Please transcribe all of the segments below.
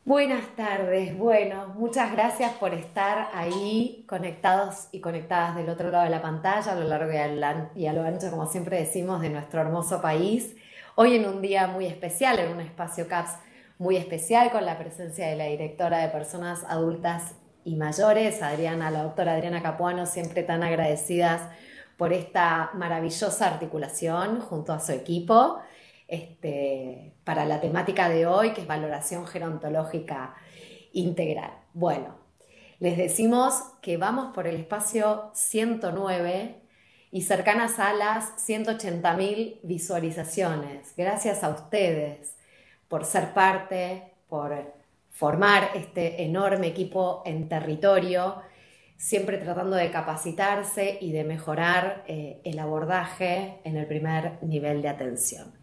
Buenas tardes. Bueno, muchas gracias por estar ahí conectados y conectadas del otro lado de la pantalla, a lo largo y a lo ancho, como siempre decimos, de nuestro hermoso país. Hoy en un día muy especial, en un espacio CAPS muy especial, con la presencia de la directora de Personas Adultas y Mayores, la doctora Adriana Capuano, siempre tan agradecidas por esta maravillosa articulación junto a su equipo para la temática de hoy, que es valoración gerontológica integral. Bueno, les decimos que vamos por el espacio 109 y cercanas a las 180.000 visualizaciones. Gracias a ustedes por ser parte, por formar este enorme equipo en territorio, siempre tratando de capacitarse y de mejorar el abordaje en el primer nivel de atención.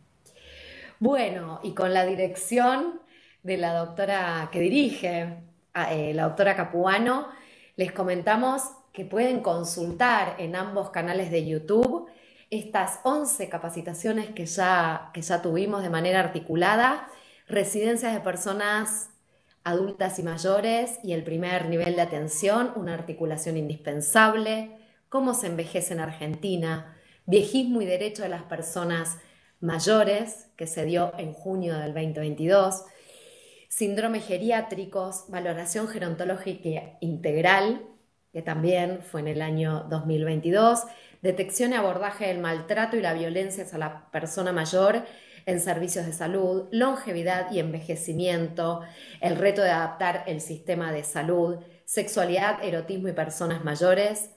Bueno, y con la dirección de la doctora que dirige, la doctora Capuano, les comentamos que pueden consultar en ambos canales de YouTube estas 11 capacitaciones que ya tuvimos de manera articulada, residencias de personas adultas y mayores y el primer nivel de atención, una articulación indispensable, cómo se envejece en Argentina, viejismo y derecho de las personas mayores, que se dio en junio del 2022, síndromes geriátricos, valoración gerontológica integral, que también fue en el año 2022, detección y abordaje del maltrato y la violencia hacia la persona mayor en servicios de salud, longevidad y envejecimiento, el reto de adaptar el sistema de salud, sexualidad, erotismo y personas mayores,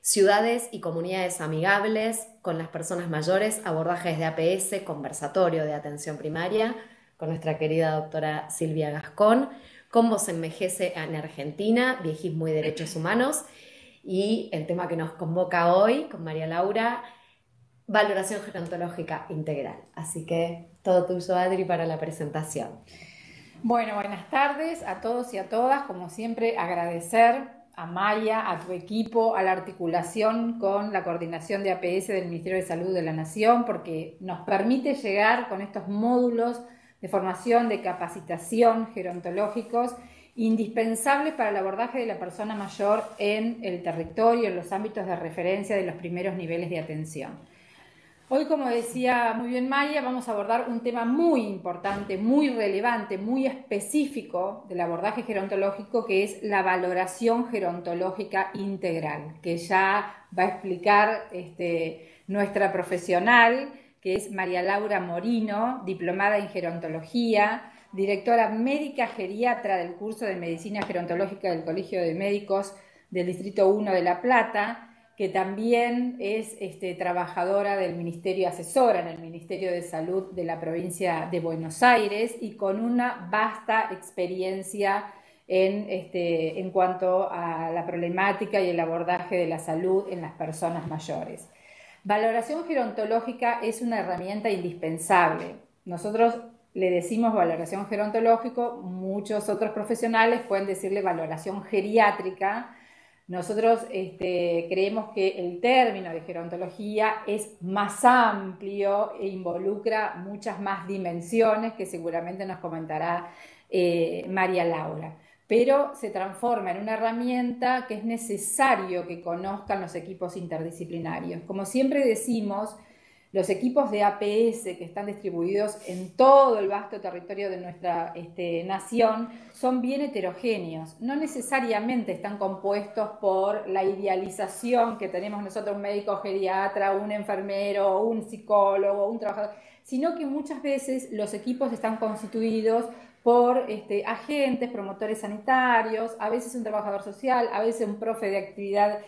ciudades y comunidades amigables con las personas mayores, abordajes de APS, conversatorio de atención primaria, con nuestra querida doctora Silvia Gascón, cómo se envejece en Argentina, viejismo y derechos humanos, y el tema que nos convoca hoy con María Laura, valoración gerontológica integral. Así que todo tuyo, Adri, para la presentación. Bueno, buenas tardes a todos y a todas. Como siempre, agradecer a Maya, a tu equipo, a la articulación con la coordinación de APS del Ministerio de Salud de la Nación, porque nos permite llegar con estos módulos de formación, de capacitación gerontológicos indispensables para el abordaje de la persona mayor en el territorio, en los ámbitos de referencia de los primeros niveles de atención. Hoy, como decía muy bien Maya, vamos a abordar un tema muy importante, muy relevante, muy específico del abordaje gerontológico, que es la valoración gerontológica integral, que ya va a explicar nuestra profesional, que es María Laura Morino, diplomada en gerontología, directora médica geriatra del curso de medicina gerontológica del Colegio de Médicos del Distrito 1 de La Plata, que también es trabajadora del Ministerio, asesora en el Ministerio de Salud de la provincia de Buenos Aires y con una vasta experiencia en cuanto a la problemática y el abordaje de la salud en las personas mayores. Valoración gerontológica es una herramienta indispensable. Nosotros le decimos valoración gerontológico, muchos otros profesionales pueden decirle valoración geriátrica. Nosotros creemos que el término de gerontología es más amplio e involucra muchas más dimensiones que seguramente nos comentará María Laura, pero se transforma en una herramienta que es necesario que conozcan los equipos interdisciplinarios. Como siempre decimos, los equipos de APS que están distribuidos en todo el vasto territorio de nuestra nación son bien heterogéneos. No necesariamente están compuestos por la idealización que tenemos nosotros, un médico geriatra, un enfermero, un psicólogo, un trabajador, sino que muchas veces los equipos están constituidos por agentes, promotores sanitarios, a veces un trabajador social, a veces un profe de actividad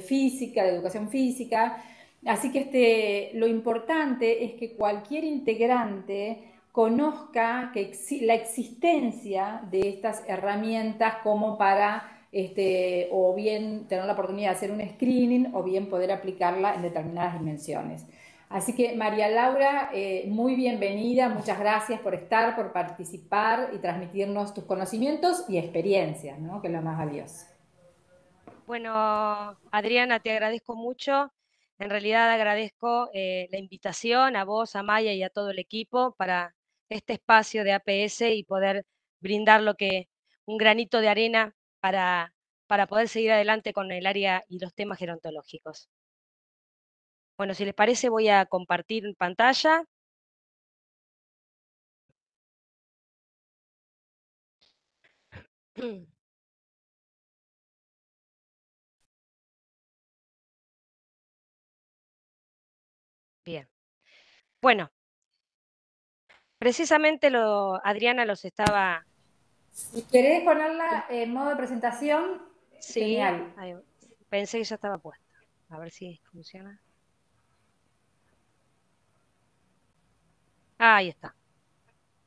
física, de educación física. Así que lo importante es que cualquier integrante conozca que la existencia de estas herramientas como para o bien tener la oportunidad de hacer un screening o bien poder aplicarla en determinadas dimensiones. Así que María Laura, muy bienvenida, muchas gracias por estar, por participar y transmitirnos tus conocimientos y experiencias, ¿no? Que es lo más valioso. Bueno, Adriana, te agradezco mucho. En realidad agradezco la invitación a vos, a Maya y a todo el equipo para este espacio de APS y poder brindar un granito de arena para poder seguir adelante con el área y los temas gerontológicos. Bueno, si les parece, voy a compartir pantalla. Bien. Bueno, precisamente Adriana los estaba... Si querés ponerla en modo de presentación, Sí, genial. pensé que ya estaba puesta. A ver si funciona. Ahí está.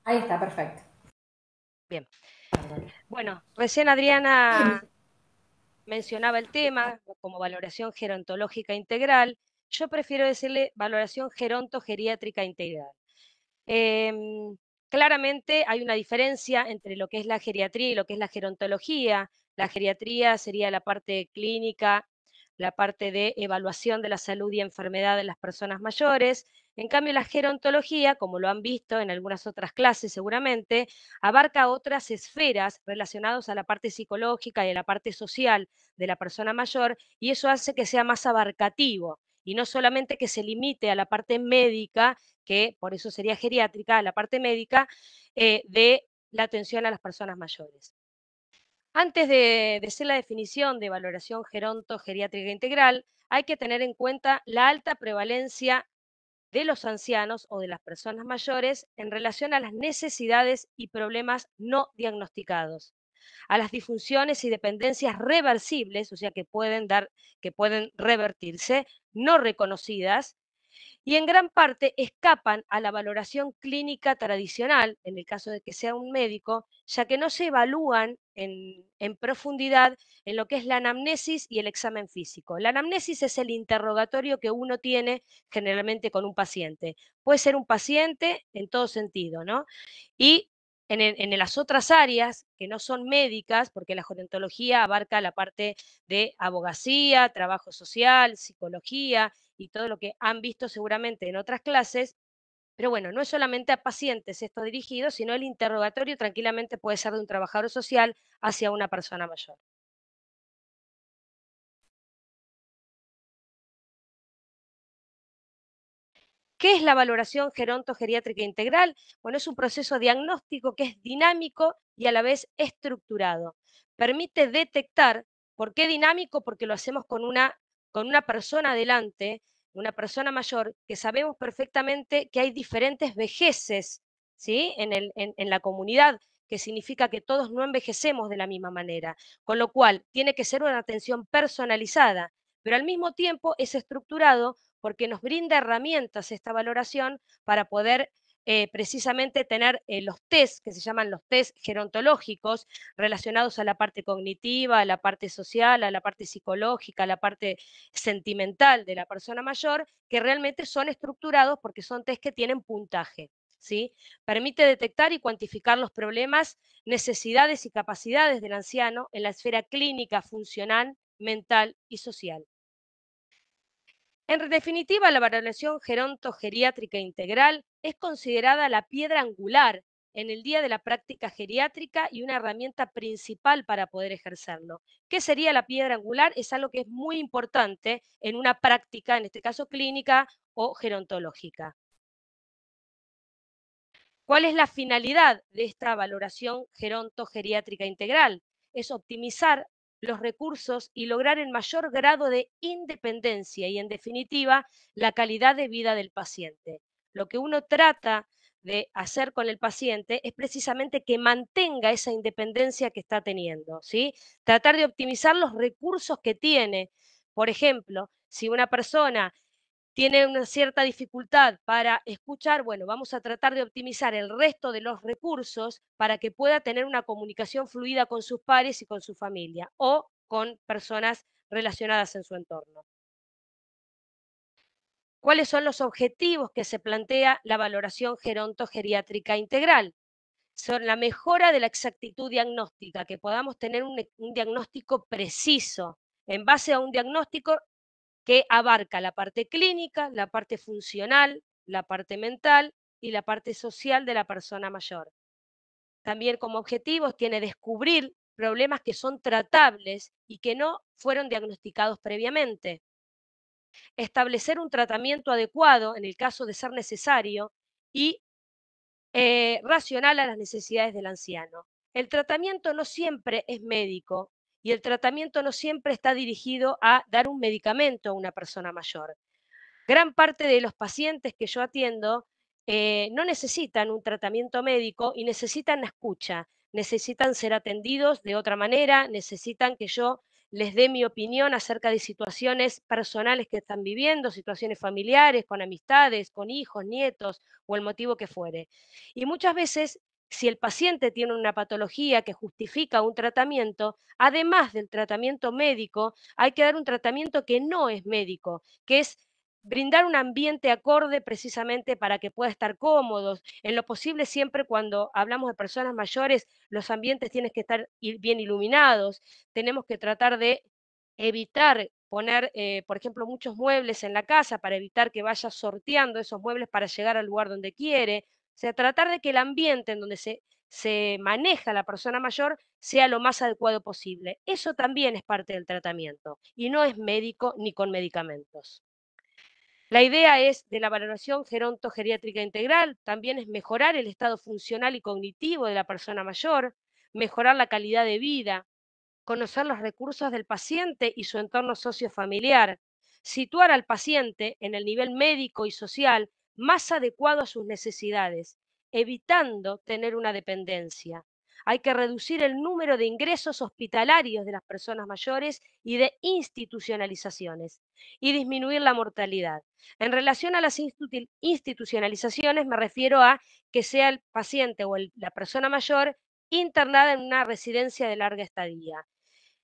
Ahí está, perfecto. Bien. Bueno, recién Adriana Bien. mencionaba el tema como valoración gerontológica integral. Yo prefiero decirle valoración gerontogeriátrica integral. Em, Claramente hay una diferencia entre lo que es la geriatría y lo que es la gerontología. La geriatría sería la parte clínica, la parte de evaluación de la salud y enfermedad de las personas mayores. En cambio, la gerontología, como lo han visto en algunas otras clases seguramente, abarca otras esferas relacionadas a la parte psicológica y a la parte social de la persona mayor, y eso hace que sea más abarcativo y no solamente que se limite a la parte médica, que por eso sería geriátrica, la parte médica de la atención a las personas mayores. Antes de decir la definición de valoración geronto-geriátrica integral, hay que tener en cuenta la alta prevalencia de los ancianos o de las personas mayores en relación a las necesidades y problemas no diagnosticados, a las disfunciones y dependencias reversibles, o sea, que pueden revertirse, no reconocidas, y en gran parte escapan a la valoración clínica tradicional, en el caso de que sea un médico, ya que no se evalúan en profundidad en lo que es la anamnesis y el examen físico. La anamnesis es el interrogatorio que uno tiene generalmente con un paciente. Puede ser un paciente en todo sentido, ¿no? Y en las otras áreas que no son médicas, porque la gerontología abarca la parte de abogacía, trabajo social, psicología y todo lo que han visto seguramente en otras clases, pero bueno, no es solamente a pacientes esto dirigido, sino el interrogatorio tranquilamente puede ser de un trabajador social hacia una persona mayor. ¿Qué es la valoración gerontogeriátrica integral? Bueno, es un proceso diagnóstico que es dinámico y a la vez estructurado. Permite detectar, ¿por qué dinámico? Porque lo hacemos con una persona adelante, una persona mayor, que sabemos perfectamente que hay diferentes vejeces, ¿sí? En la comunidad, que significa que todos no envejecemos de la misma manera, con lo cual tiene que ser una atención personalizada, pero al mismo tiempo es estructurado porque nos brinda herramientas esta valoración para poder precisamente tener los test, que se llaman los test gerontológicos, relacionados a la parte cognitiva, a la parte social, a la parte psicológica, a la parte sentimental de la persona mayor, que realmente son estructurados porque son test que tienen puntaje. ¿Sí? Permite detectar y cuantificar los problemas, necesidades y capacidades del anciano en la esfera clínica, funcional, mental y social. En definitiva, la valoración gerontogeriátrica integral es considerada la piedra angular en el día de la práctica geriátrica y una herramienta principal para poder ejercerlo. ¿Qué sería la piedra angular? Es algo que es muy importante en una práctica, en este caso clínica o gerontológica. ¿Cuál es la finalidad de esta valoración gerontogeriátrica integral? Es optimizar los recursos y lograr el mayor grado de independencia y, en definitiva, la calidad de vida del paciente. Lo que uno trata de hacer con el paciente es precisamente que mantenga esa independencia que está teniendo, ¿sí? Tratar de optimizar los recursos que tiene. Por ejemplo, si una persona tiene una cierta dificultad para escuchar, bueno, vamos a tratar de optimizar el resto de los recursos para que pueda tener una comunicación fluida con sus pares y con su familia o con personas relacionadas en su entorno. ¿Cuáles son los objetivos que se plantea la valoración gerontogeriátrica integral? Son la mejora de la exactitud diagnóstica, que podamos tener un diagnóstico preciso en base a un diagnóstico que abarca la parte clínica, la parte funcional, la parte mental y la parte social de la persona mayor. también como objetivos tiene descubrir problemas que son tratables y que no fueron diagnosticados previamente, establecer un tratamiento adecuado en el caso de ser necesario y racional a las necesidades del anciano. El tratamiento no siempre es médico y el tratamiento no siempre está dirigido a dar un medicamento a una persona mayor. Gran parte de los pacientes que yo atiendo no necesitan un tratamiento médico y necesitan la escucha, necesitan ser atendidos de otra manera, necesitan que yo les dé mi opinión acerca de situaciones personales que están viviendo, situaciones familiares, con amistades, con hijos, nietos o el motivo que fuere. Y muchas veces, si el paciente tiene una patología que justifica un tratamiento, además del tratamiento médico, hay que dar un tratamiento que no es médico, que es brindar un ambiente acorde precisamente para que pueda estar cómodos. En lo posible, siempre cuando hablamos de personas mayores, los ambientes tienen que estar bien iluminados. Tenemos que tratar de evitar poner, por ejemplo, muchos muebles en la casa para evitar que vaya sorteando esos muebles para llegar al lugar donde quiere. O sea, tratar de que el ambiente en donde se maneja la persona mayor sea lo más adecuado posible. Eso también es parte del tratamiento y no es médico ni con medicamentos. La idea es de la valoración gerontogeriátrica integral, también es mejorar el estado funcional y cognitivo de la persona mayor, mejorar la calidad de vida, conocer los recursos del paciente y su entorno sociofamiliar, situar al paciente en el nivel médico y social más adecuado a sus necesidades, evitando tener una dependencia. Hay que reducir el número de ingresos hospitalarios de las personas mayores y de institucionalizaciones y disminuir la mortalidad. En relación a las institucionalizaciones, me refiero a que sea el paciente o la persona mayor internada en una residencia de larga estadía.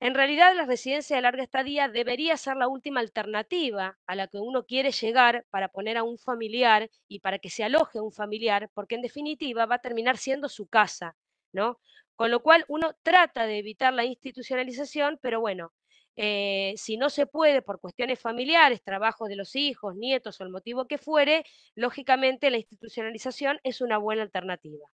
En realidad, la residencia de larga estadía debería ser la última alternativa a la que uno quiere llegar para poner a un familiar y para que se aloje un familiar, porque en definitiva va a terminar siendo su casa, ¿no? Con lo cual uno trata de evitar la institucionalización, pero bueno, si no se puede por cuestiones familiares, trabajo de los hijos, nietos o el motivo que fuere, lógicamente la institucionalización es una buena alternativa.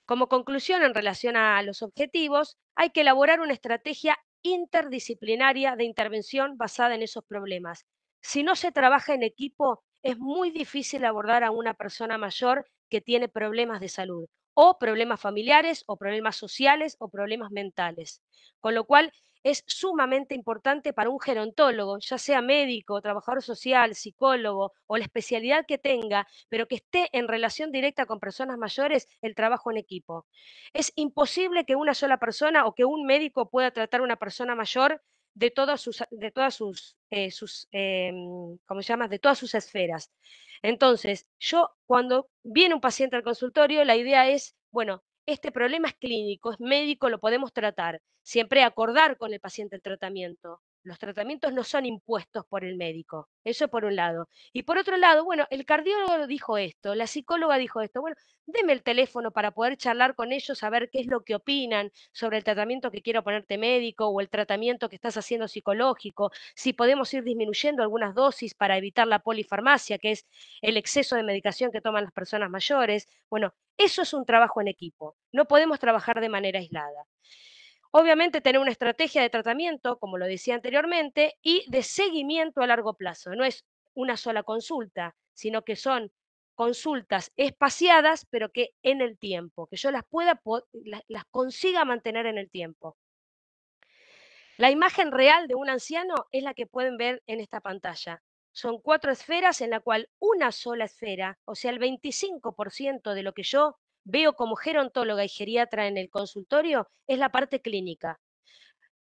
Como conclusión, en relación a los objetivos, hay que elaborar una estrategia interdisciplinaria de intervención basada en esos problemas. Si no se trabaja en equipo, es muy difícil abordar a una persona mayor que tiene problemas de salud, o problemas familiares, o problemas sociales, o problemas mentales. Con lo cual, es sumamente importante para un gerontólogo, ya sea médico, trabajador social, psicólogo o la especialidad que tenga, pero que esté en relación directa con personas mayores, el trabajo en equipo. Es imposible que una sola persona o que un médico pueda tratar a una persona mayor de ¿cómo se llama? De todas sus esferas. Entonces, yo cuando viene un paciente al consultorio, la idea es, bueno, este problema es clínico, es médico, lo podemos tratar. Siempre acordar con el paciente el tratamiento. Los tratamientos no son impuestos por el médico. Eso por un lado. Y por otro lado, bueno, el cardiólogo dijo esto, la psicóloga dijo esto. Bueno, deme el teléfono para poder charlar con ellos, a ver qué es lo que opinan sobre el tratamiento que quiero ponerte médico o el tratamiento que estás haciendo psicológico, si podemos ir disminuyendo algunas dosis para evitar la polifarmacia, que es el exceso de medicación que toman las personas mayores. Bueno, eso es un trabajo en equipo. No podemos trabajar de manera aislada. Obviamente tener una estrategia de tratamiento, como lo decía anteriormente, y de seguimiento a largo plazo. No es una sola consulta, sino que son consultas espaciadas, pero que en el tiempo, que yo las consiga mantener en el tiempo. La imagen real de un anciano es la que pueden ver en esta pantalla. Son 4 esferas en la cual una sola esfera, o sea, el 25% de lo que yo veo como gerontóloga y geriatra en el consultorio, es la parte clínica.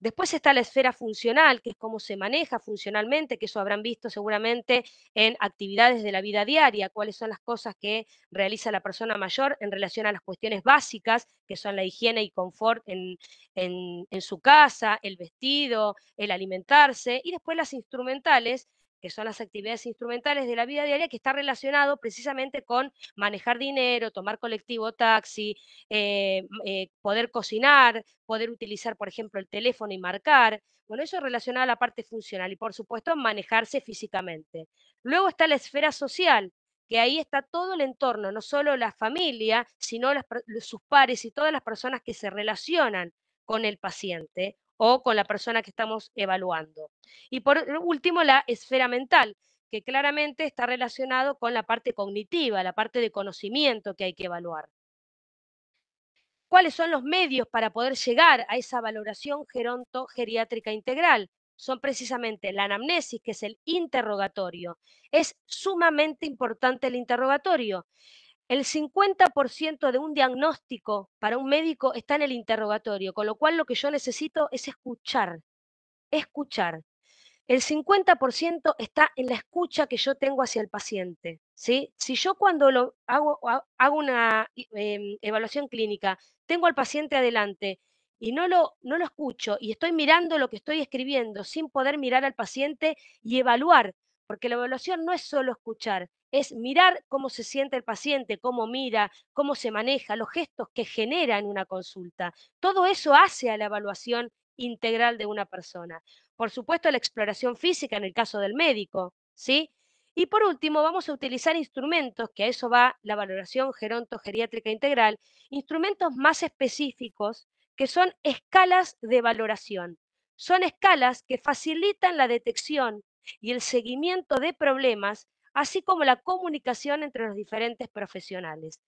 Después está la esfera funcional, que es cómo se maneja funcionalmente, que eso habrán visto seguramente en actividades de la vida diaria, cuáles son las cosas que realiza la persona mayor en relación a las cuestiones básicas, que son la higiene y confort en su casa, el vestido, el alimentarse, y después las instrumentales, que son las actividades instrumentales de la vida diaria, que está relacionado precisamente con manejar dinero, tomar colectivo, taxi, poder cocinar, poder utilizar, por ejemplo, el teléfono y marcar. Bueno, eso es relacionado a la parte funcional y, por supuesto, manejarse físicamente. Luego está la esfera social, que ahí está todo el entorno, no solo la familia, sino sus pares y todas las personas que se relacionan con el paciente o con la persona que estamos evaluando. Y por último, la esfera mental, que claramente está relacionado con la parte cognitiva, la parte de conocimiento que hay que evaluar. ¿Cuáles son los medios para poder llegar a esa valoración gerontogeriátrica integral? Son precisamente la anamnesis, que es el interrogatorio. Es sumamente importante el interrogatorio. El 50% de un diagnóstico para un médico está en el interrogatorio, con lo cual lo que yo necesito es escuchar, escuchar. El 50% está en la escucha que yo tengo hacia el paciente, ¿sí? Si yo cuando hago una evaluación clínica, tengo al paciente adelante y no lo escucho y estoy mirando lo que estoy escribiendo sin poder mirar al paciente y evaluar, porque la evaluación no es solo escuchar, es mirar cómo se siente el paciente, cómo mira, cómo se maneja, los gestos que genera en una consulta. Todo eso hace a la evaluación integral de una persona. Por supuesto, la exploración física en el caso del médico, ¿sí? Y por último, vamos a utilizar instrumentos, que a eso va la valoración gerontogeriátrica integral, instrumentos más específicos que son escalas de valoración. Son escalas que facilitan la detección y el seguimiento de problemas, así como la comunicación entre los diferentes profesionales.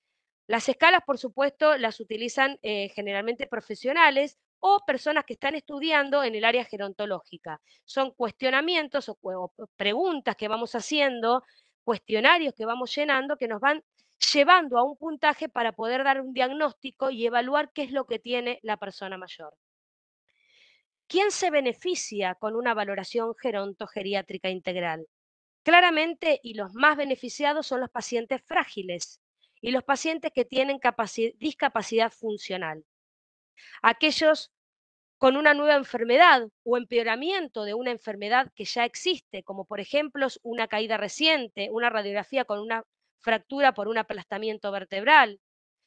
Las escalas, por supuesto, las utilizan generalmente profesionales o personas que están estudiando en el área gerontológica. Son cuestionamientos o preguntas que vamos haciendo, cuestionarios que vamos llenando, que nos van llevando a un puntaje para poder dar un diagnóstico y evaluar qué es lo que tiene la persona mayor. ¿Quién se beneficia con una valoración gerontogeriátrica integral? Claramente, y los más beneficiados son los pacientes frágiles y los pacientes que tienen discapacidad funcional. Aquellos con una nueva enfermedad o empeoramiento de una enfermedad que ya existe, como por ejemplo una caída reciente, una radiografía con una fractura por un aplastamiento vertebral.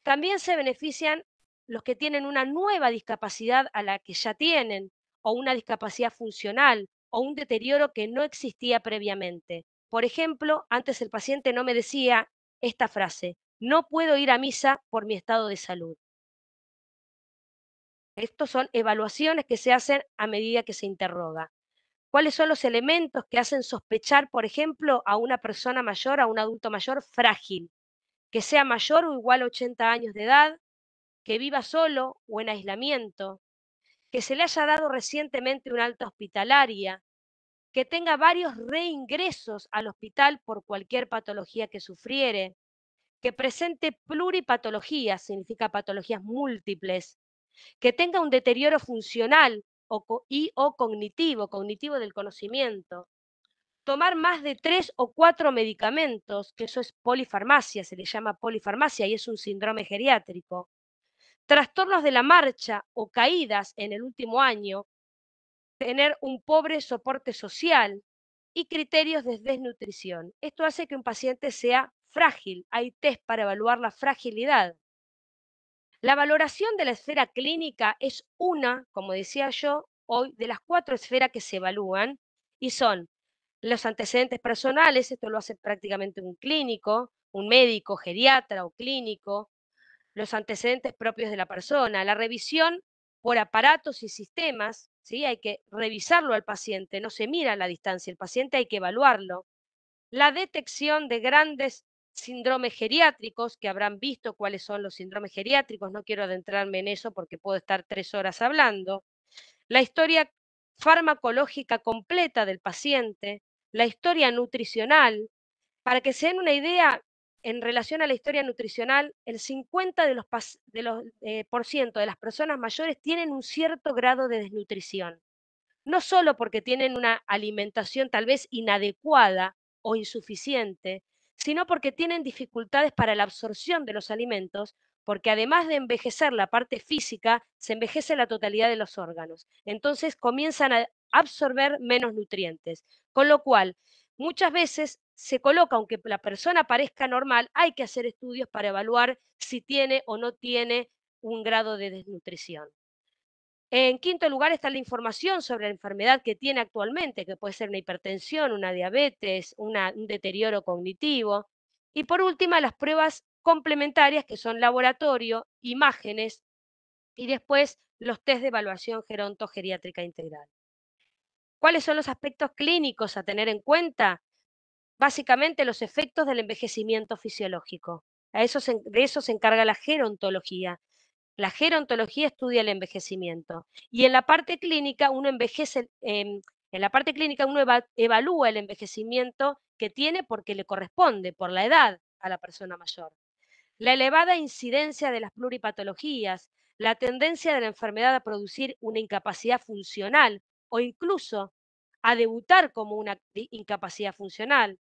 También se benefician los que tienen una nueva discapacidad a la que ya tienen, o una discapacidad funcional, o un deterioro que no existía previamente. Por ejemplo, antes el paciente no me decía esta frase: no puedo ir a misa por mi estado de salud. Estos son evaluaciones que se hacen a medida que se interroga. ¿Cuáles son los elementos que hacen sospechar, por ejemplo, a una persona mayor, a un adulto mayor frágil? Que sea mayor o igual a 80 años de edad, que viva solo o en aislamiento, que se le haya dado recientemente una alta hospitalaria, que tenga varios reingresos al hospital por cualquier patología que sufriere, que presente pluripatologías, significa patologías múltiples, que tenga un deterioro funcional o cognitivo del conocimiento, tomar más de 3 o 4 medicamentos, que eso es polifarmacia, se le llama polifarmacia y es un síndrome geriátrico, trastornos de la marcha o caídas en el último año, tener un pobre soporte social y criterios de desnutrición. Esto hace que un paciente sea frágil. Hay test para evaluar la fragilidad. La valoración de la esfera clínica es una, como decía yo, hoy de las 4 esferas que se evalúan y son los antecedentes personales, esto lo hace prácticamente un clínico, un médico, geriatra o clínico, los antecedentes propios de la persona, la revisión por aparatos y sistemas, ¿sí? Hay que revisarlo al paciente, no se mira a la distancia, el paciente hay que evaluarlo. La detección de grandes síndromes geriátricos, que habrán visto cuáles son los síndromes geriátricos, no quiero adentrarme en eso porque puedo estar 3 horas hablando. La historia farmacológica completa del paciente, la historia nutricional. Para que se den una idea, en relación a la historia nutricional, el 50 por ciento de las personas mayores tienen un cierto grado de desnutrición. No solo porque tienen una alimentación tal vez inadecuada o insuficiente, sino porque tienen dificultades para la absorción de los alimentos, porque además de envejecer la parte física, se envejece la totalidad de los órganos. Entonces comienzan a absorber menos nutrientes, con lo cual muchas veces se coloca, aunque la persona parezca normal, hay que hacer estudios para evaluar si tiene o no tiene un grado de desnutrición. En quinto lugar está la información sobre la enfermedad que tiene actualmente, que puede ser una hipertensión, una diabetes, un deterioro cognitivo. Y por última, las pruebas complementarias, que son laboratorio, imágenes y después los test de evaluación gerontogeriátrica integral. ¿Cuáles son los aspectos clínicos a tener en cuenta? Básicamente los efectos del envejecimiento fisiológico. De eso se encarga la gerontología. La gerontología estudia el envejecimiento y en la parte clínica uno en la parte clínica uno evalúa el envejecimiento que tiene porque le corresponde, por la edad a la persona mayor. La elevada incidencia de las pluripatologías, la tendencia de la enfermedad a producir una incapacidad funcional o incluso a debutar como una incapacidad funcional,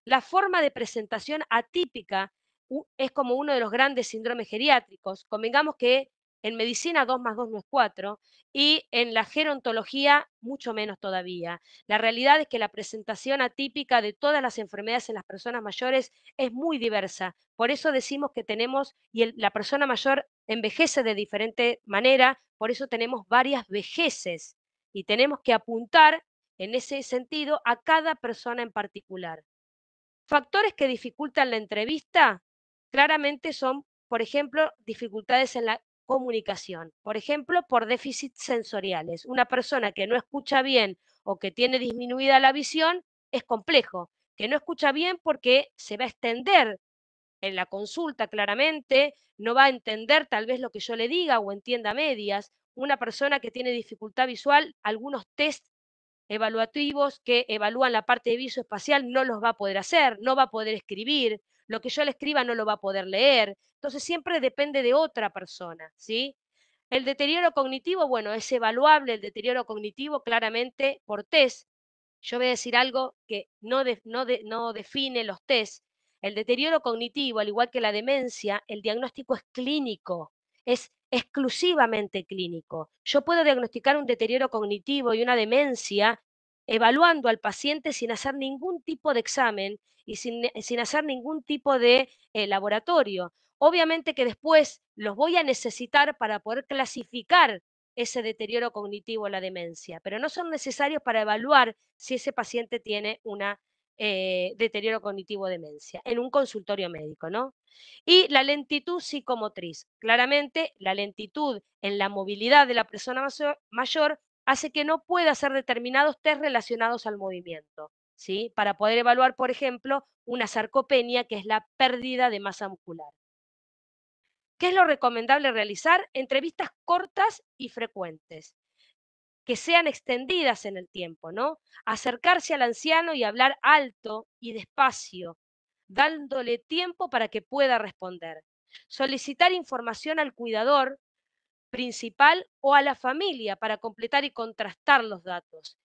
la forma de presentación atípica es como uno de los grandes síndromes geriátricos. Convengamos que en medicina 2 más 2 no es 4 y en la gerontología mucho menos todavía. La realidad es que la presentación atípica de todas las enfermedades en las personas mayores es muy diversa. Por eso decimos que tenemos, la persona mayor envejece de diferente manera, por eso tenemos varias vejeces y tenemos que apuntar en ese sentido a cada persona en particular. Factores que dificultan la entrevista claramente son, por ejemplo, dificultades en la comunicación, por ejemplo, por déficits sensoriales. Una persona que no escucha bien o que tiene disminuida la visión es complejo, que no escucha bien porque se va a extender en la consulta claramente, no va a entender tal vez lo que yo le diga o entienda a medias. Una persona que tiene dificultad visual, algunos test evaluativos que evalúan la parte visoespacial no los va a poder hacer, no va a poder escribir, lo que yo le escriba no lo va a poder leer. Entonces siempre depende de otra persona, ¿sí? El deterioro cognitivo, bueno, es evaluable el deterioro cognitivo claramente por test. Yo voy a decir algo que no define los test. El deterioro cognitivo, al igual que la demencia, el diagnóstico es clínico, es exclusivamente clínico. Yo puedo diagnosticar un deterioro cognitivo y una demencia evaluando al paciente sin hacer ningún tipo de examen y sin hacer ningún tipo de laboratorio. Obviamente que después los voy a necesitar para poder clasificar ese deterioro cognitivo o la demencia, pero no son necesarios para evaluar si ese paciente tiene una deterioro cognitivo o demencia en un consultorio médico, ¿no? Y la lentitud psicomotriz. Claramente, la lentitud en la movilidad de la persona mayor hace que no pueda hacer determinados test relacionados al movimiento, ¿sí? Para poder evaluar, por ejemplo, una sarcopenia, que es la pérdida de masa muscular. ¿Qué es lo recomendable realizar? Entrevistas cortas y frecuentes, que sean extendidas en el tiempo, ¿no? Acercarse al anciano y hablar alto y despacio, dándole tiempo para que pueda responder. Solicitar información al cuidador principal o a la familia para completar y contrastar los datos.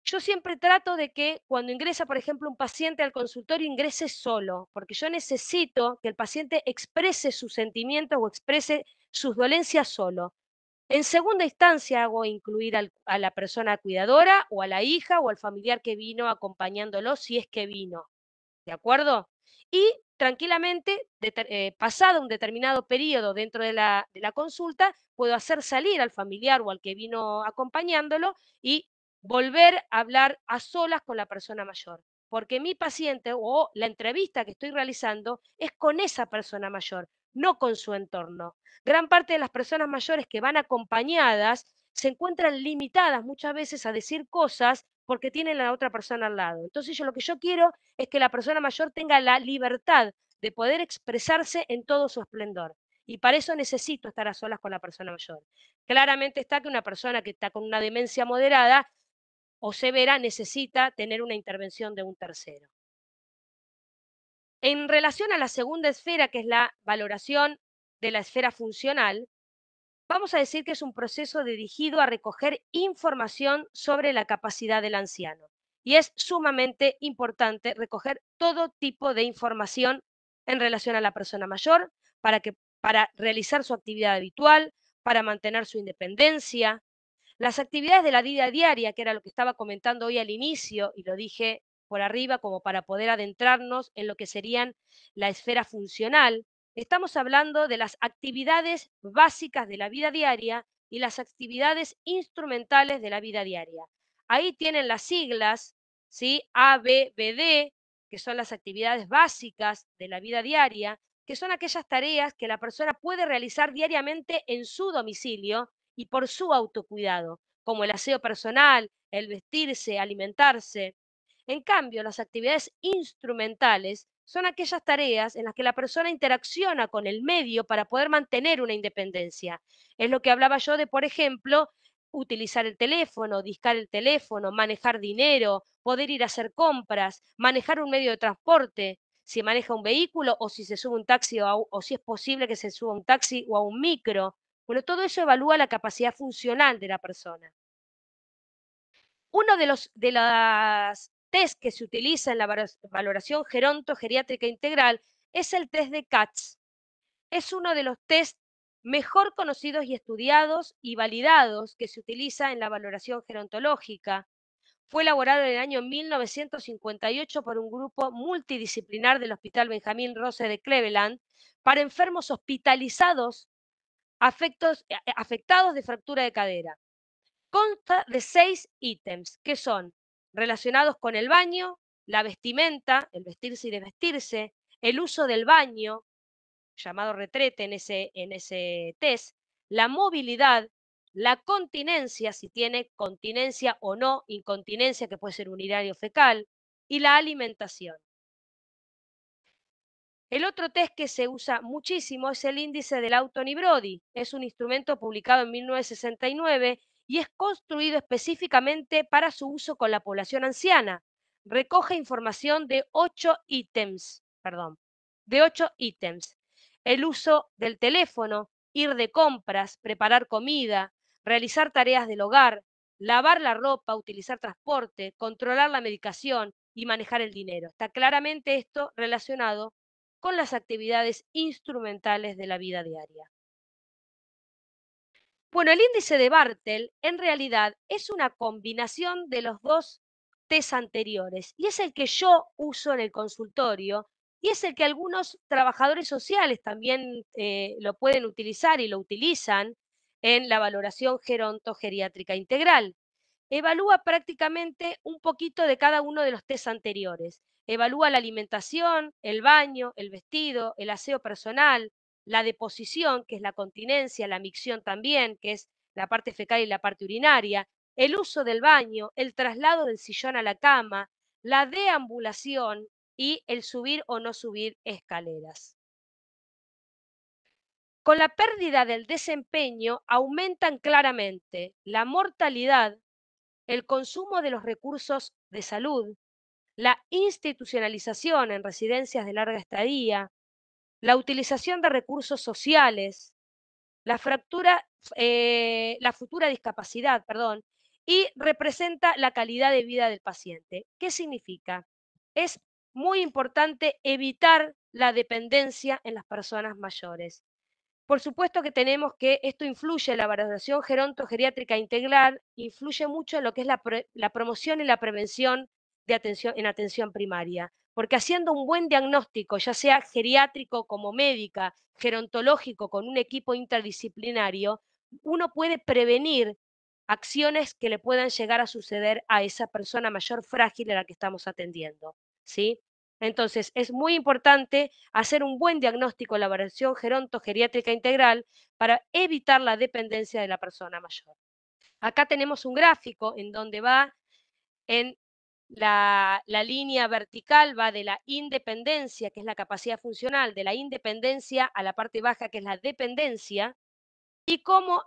Yo siempre trato de que cuando ingresa, por ejemplo, un paciente al consultorio, ingrese solo, porque yo necesito que el paciente exprese sus sentimientos o exprese sus dolencias solo. En segunda instancia, hago incluir a la persona cuidadora o a la hija o al familiar que vino acompañándolo, si es que vino. ¿De acuerdo? Y tranquilamente, pasado un determinado periodo dentro de la consulta, puedo hacer salir al familiar o al que vino acompañándolo y volver a hablar a solas con la persona mayor. Porque mi paciente o la entrevista que estoy realizando es con esa persona mayor, no con su entorno. Gran parte de las personas mayores que van acompañadas se encuentran limitadas muchas veces a decir cosas porque tienen a la otra persona al lado. Entonces, lo que yo quiero es que la persona mayor tenga la libertad de poder expresarse en todo su esplendor. Y para eso necesito estar a solas con la persona mayor. Claramente está que una persona que está con una demencia moderada o severa necesita tener una intervención de un tercero. En relación a la segunda esfera, que es la valoración de la esfera funcional, vamos a decir que es un proceso dirigido a recoger información sobre la capacidad del anciano. Y es sumamente importante recoger todo tipo de información en relación a la persona mayor para realizar su actividad habitual, para mantener su independencia. Las actividades de la vida diaria, que era lo que estaba comentando hoy al inicio, y lo dije por arriba como para poder adentrarnos en lo que serían la esfera funcional. Estamos hablando de las actividades básicas de la vida diaria y las actividades instrumentales de la vida diaria. Ahí tienen las siglas, ¿sí? A, B, B, D. que son las actividades básicas de la vida diaria, que son aquellas tareas que la persona puede realizar diariamente en su domicilio y por su autocuidado, como el aseo personal, el vestirse, alimentarse. En cambio, las actividades instrumentales son aquellas tareas en las que la persona interacciona con el medio para poder mantener una independencia. Es lo que hablaba yo de, por ejemplo, utilizar el teléfono, discar el teléfono, manejar dinero, poder ir a hacer compras, manejar un medio de transporte, si maneja un vehículo o si se sube un taxi o si es posible que se suba un taxi o a un micro. Bueno, todo eso evalúa la capacidad funcional de la persona. Uno de las test que se utiliza en la valoración geronto-geriátrica integral es el test de CATS. Es uno de los test mejor conocidos y estudiados y validados que se utiliza en la valoración gerontológica. Fue elaborado en el año 1958 por un grupo multidisciplinar del Hospital Benjamín Rose de Cleveland para enfermos hospitalizados afectados de fractura de cadera. Consta de 6 ítems que son relacionados con el baño, la vestimenta, el vestirse y desvestirse, el uso del baño, llamado retrete en ese test, la movilidad, la continencia, si tiene continencia o no, incontinencia, que puede ser urinario fecal, y la alimentación. El otro test que se usa muchísimo es el índice del Auton-Brody. Es un instrumento publicado en 1969 y es construido específicamente para su uso con la población anciana. Recoge información de 8 ítems, El uso del teléfono, ir de compras, preparar comida, realizar tareas del hogar, lavar la ropa, utilizar transporte, controlar la medicación y manejar el dinero. Está claramente esto relacionado con las actividades instrumentales de la vida diaria. Bueno, el índice de Bartel en realidad es una combinación de los dos test anteriores y es el que yo uso en el consultorio y es el que algunos trabajadores sociales también lo pueden utilizar y lo utilizan en la valoración gerontogeriátrica integral. Evalúa prácticamente un poquito de cada uno de los test anteriores. Evalúa la alimentación, el baño, el vestido, el aseo personal, la deposición, que es la continencia, la micción también, que es la parte fecal y la parte urinaria, el uso del baño, el traslado del sillón a la cama, la deambulación y el subir o no subir escaleras. Con la pérdida del desempeño aumentan claramente la mortalidad, el consumo de los recursos de salud, la institucionalización en residencias de larga estadía, la utilización de recursos sociales, la futura discapacidad, perdón, y representa la calidad de vida del paciente. ¿Qué significa? Es muy importante evitar la dependencia en las personas mayores. Por supuesto que tenemos que esto influye en la valoración gerontogeriátrica integral, influye mucho en lo que es la promoción y la prevención de atención primaria, porque haciendo un buen diagnóstico, ya sea geriátrico como médica, gerontológico con un equipo interdisciplinario, uno puede prevenir acciones que le puedan llegar a suceder a esa persona mayor frágil a la que estamos atendiendo, ¿sí? Entonces, es muy importante hacer un buen diagnóstico en la evaluación gerontogeriátrica integral para evitar la dependencia de la persona mayor. Acá tenemos un gráfico en donde va en la línea vertical, va de la independencia, que es la capacidad funcional, de la independencia a la parte baja, que es la dependencia, y cómo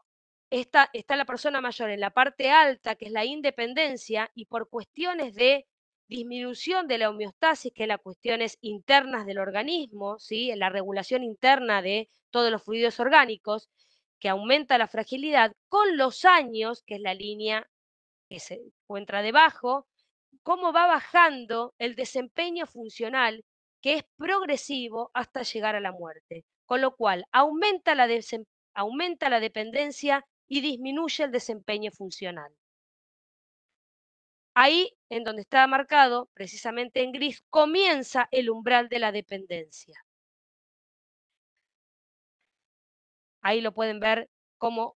está la persona mayor en la parte alta, que es la independencia, y por cuestiones de disminución de la homeostasis, que es las cuestiones internas del organismo, ¿sí? La regulación interna de todos los fluidos orgánicos, que aumenta la fragilidad, con los años, que es la línea que se encuentra debajo, cómo va bajando el desempeño funcional, que es progresivo hasta llegar a la muerte, con lo cual aumenta la dependencia y disminuye el desempeño funcional. Ahí, en donde está marcado, precisamente en gris, comienza el umbral de la dependencia. Ahí lo pueden ver como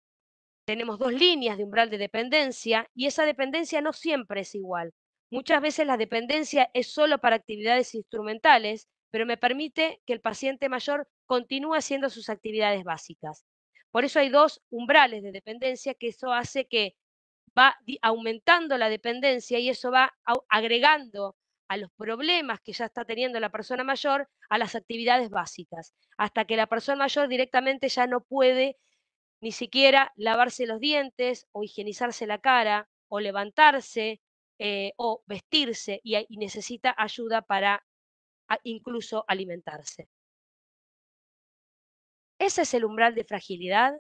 tenemos dos líneas de umbral de dependencia y esa dependencia no siempre es igual. Muchas veces la dependencia es solo para actividades instrumentales, pero me permite que el paciente mayor continúe haciendo sus actividades básicas. Por eso hay dos umbrales de dependencia, que eso hace que va aumentando la dependencia y eso va agregando a los problemas que ya está teniendo la persona mayor a las actividades básicas, hasta que la persona mayor directamente ya no puede ni siquiera lavarse los dientes o higienizarse la cara o levantarse o vestirse y necesita ayuda para incluso alimentarse. ¿Ese es el umbral de fragilidad,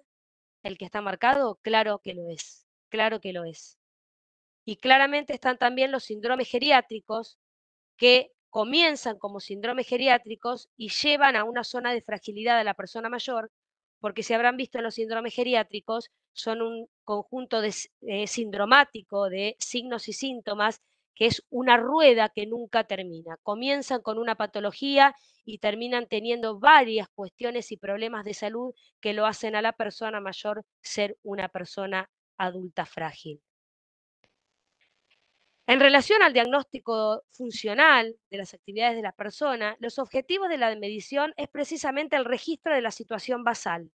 el que está marcado? Claro que lo es, claro que lo es. Y claramente están también los síndromes geriátricos que comienzan como síndromes geriátricos y llevan a una zona de fragilidad a la persona mayor, porque si habrán visto los síndromes geriátricos, son un conjunto sindromático de signos y síntomas que es una rueda que nunca termina. Comienzan con una patología y terminan teniendo varias cuestiones y problemas de salud que lo hacen a la persona mayor ser una persona adulta frágil. En relación al diagnóstico funcional de las actividades de la persona, los objetivos de la medición es precisamente el registro de la situación basal,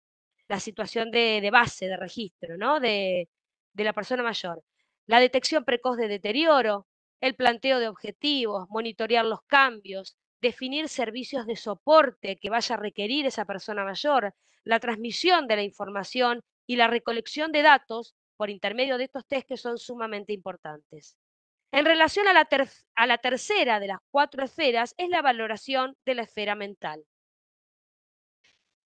la situación de base, de registro, ¿no? De la persona mayor. La detección precoz de deterioro, el planteo de objetivos, monitorear los cambios, definir servicios de soporte que vaya a requerir esa persona mayor, la transmisión de la información y la recolección de datos por intermedio de estos test que son sumamente importantes. En relación a la tercera de las 4 esferas, es la valoración de la esfera mental.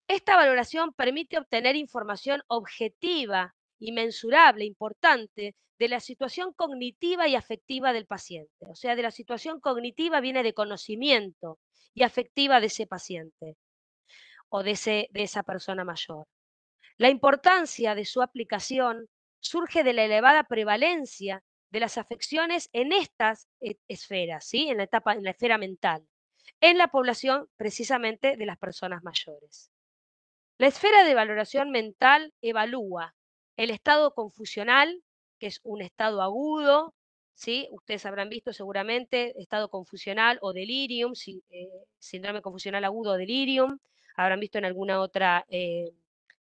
Esta valoración permite obtener información objetiva y mensurable, importante, de la situación cognitiva y afectiva del paciente. O sea, de la situación cognitiva viene de conocimiento y afectiva de ese paciente o de esa persona mayor. La importancia de su aplicación surge de la elevada prevalencia de las afecciones en estas esferas, ¿sí? En la esfera mental, en la población precisamente de las personas mayores. La esfera de valoración mental evalúa el estado confusional, que es un estado agudo, ¿sí? Ustedes habrán visto seguramente estado confusional o delirium, síndrome confusional agudo o delirium, habrán visto en alguna otra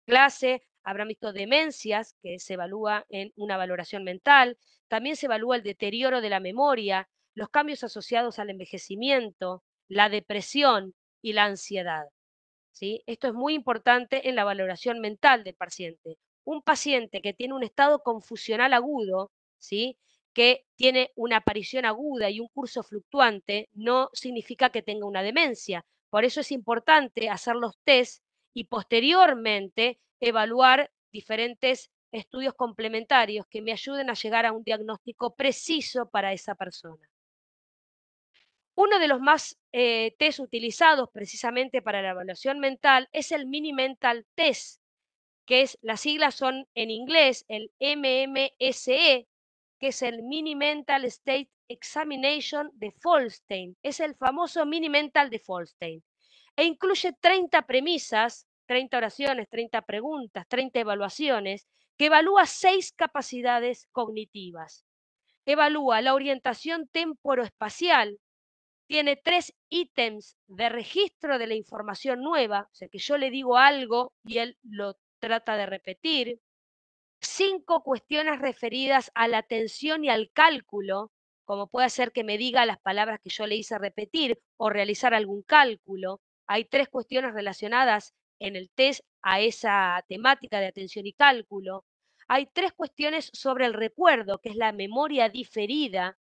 clase, habrán visto demencias, que se evalúa en una valoración mental, también se evalúa el deterioro de la memoria, los cambios asociados al envejecimiento, la depresión y la ansiedad. ¿Sí? Esto es muy importante en la valoración mental del paciente. Un paciente que tiene un estado confusional agudo, ¿sí? Que tiene una aparición aguda y un curso fluctuante, no significa que tenga una demencia. Por eso es importante hacer los test y posteriormente evaluar diferentes estudios complementarios que me ayuden a llegar a un diagnóstico preciso para esa persona. Uno de los más test utilizados precisamente para la evaluación mental es el Mini Mental Test, que las siglas son en inglés el MMSE, que es el Mini Mental State Examination de Folstein. Es el famoso Mini Mental de Folstein. E incluye 30 premisas, 30 oraciones, 30 preguntas, 30 evaluaciones, que evalúa 6 capacidades cognitivas. Evalúa la orientación temporoespacial, tiene 3 ítems de registro de la información nueva, o sea que yo le digo algo y él lo trata de repetir. 5 cuestiones referidas a la atención y al cálculo, como puede ser que me diga las palabras que yo le hice repetir o realizar algún cálculo. Hay 3 cuestiones relacionadas en el test a esa temática de atención y cálculo. Hay 3 cuestiones sobre el recuerdo, que es la memoria diferida.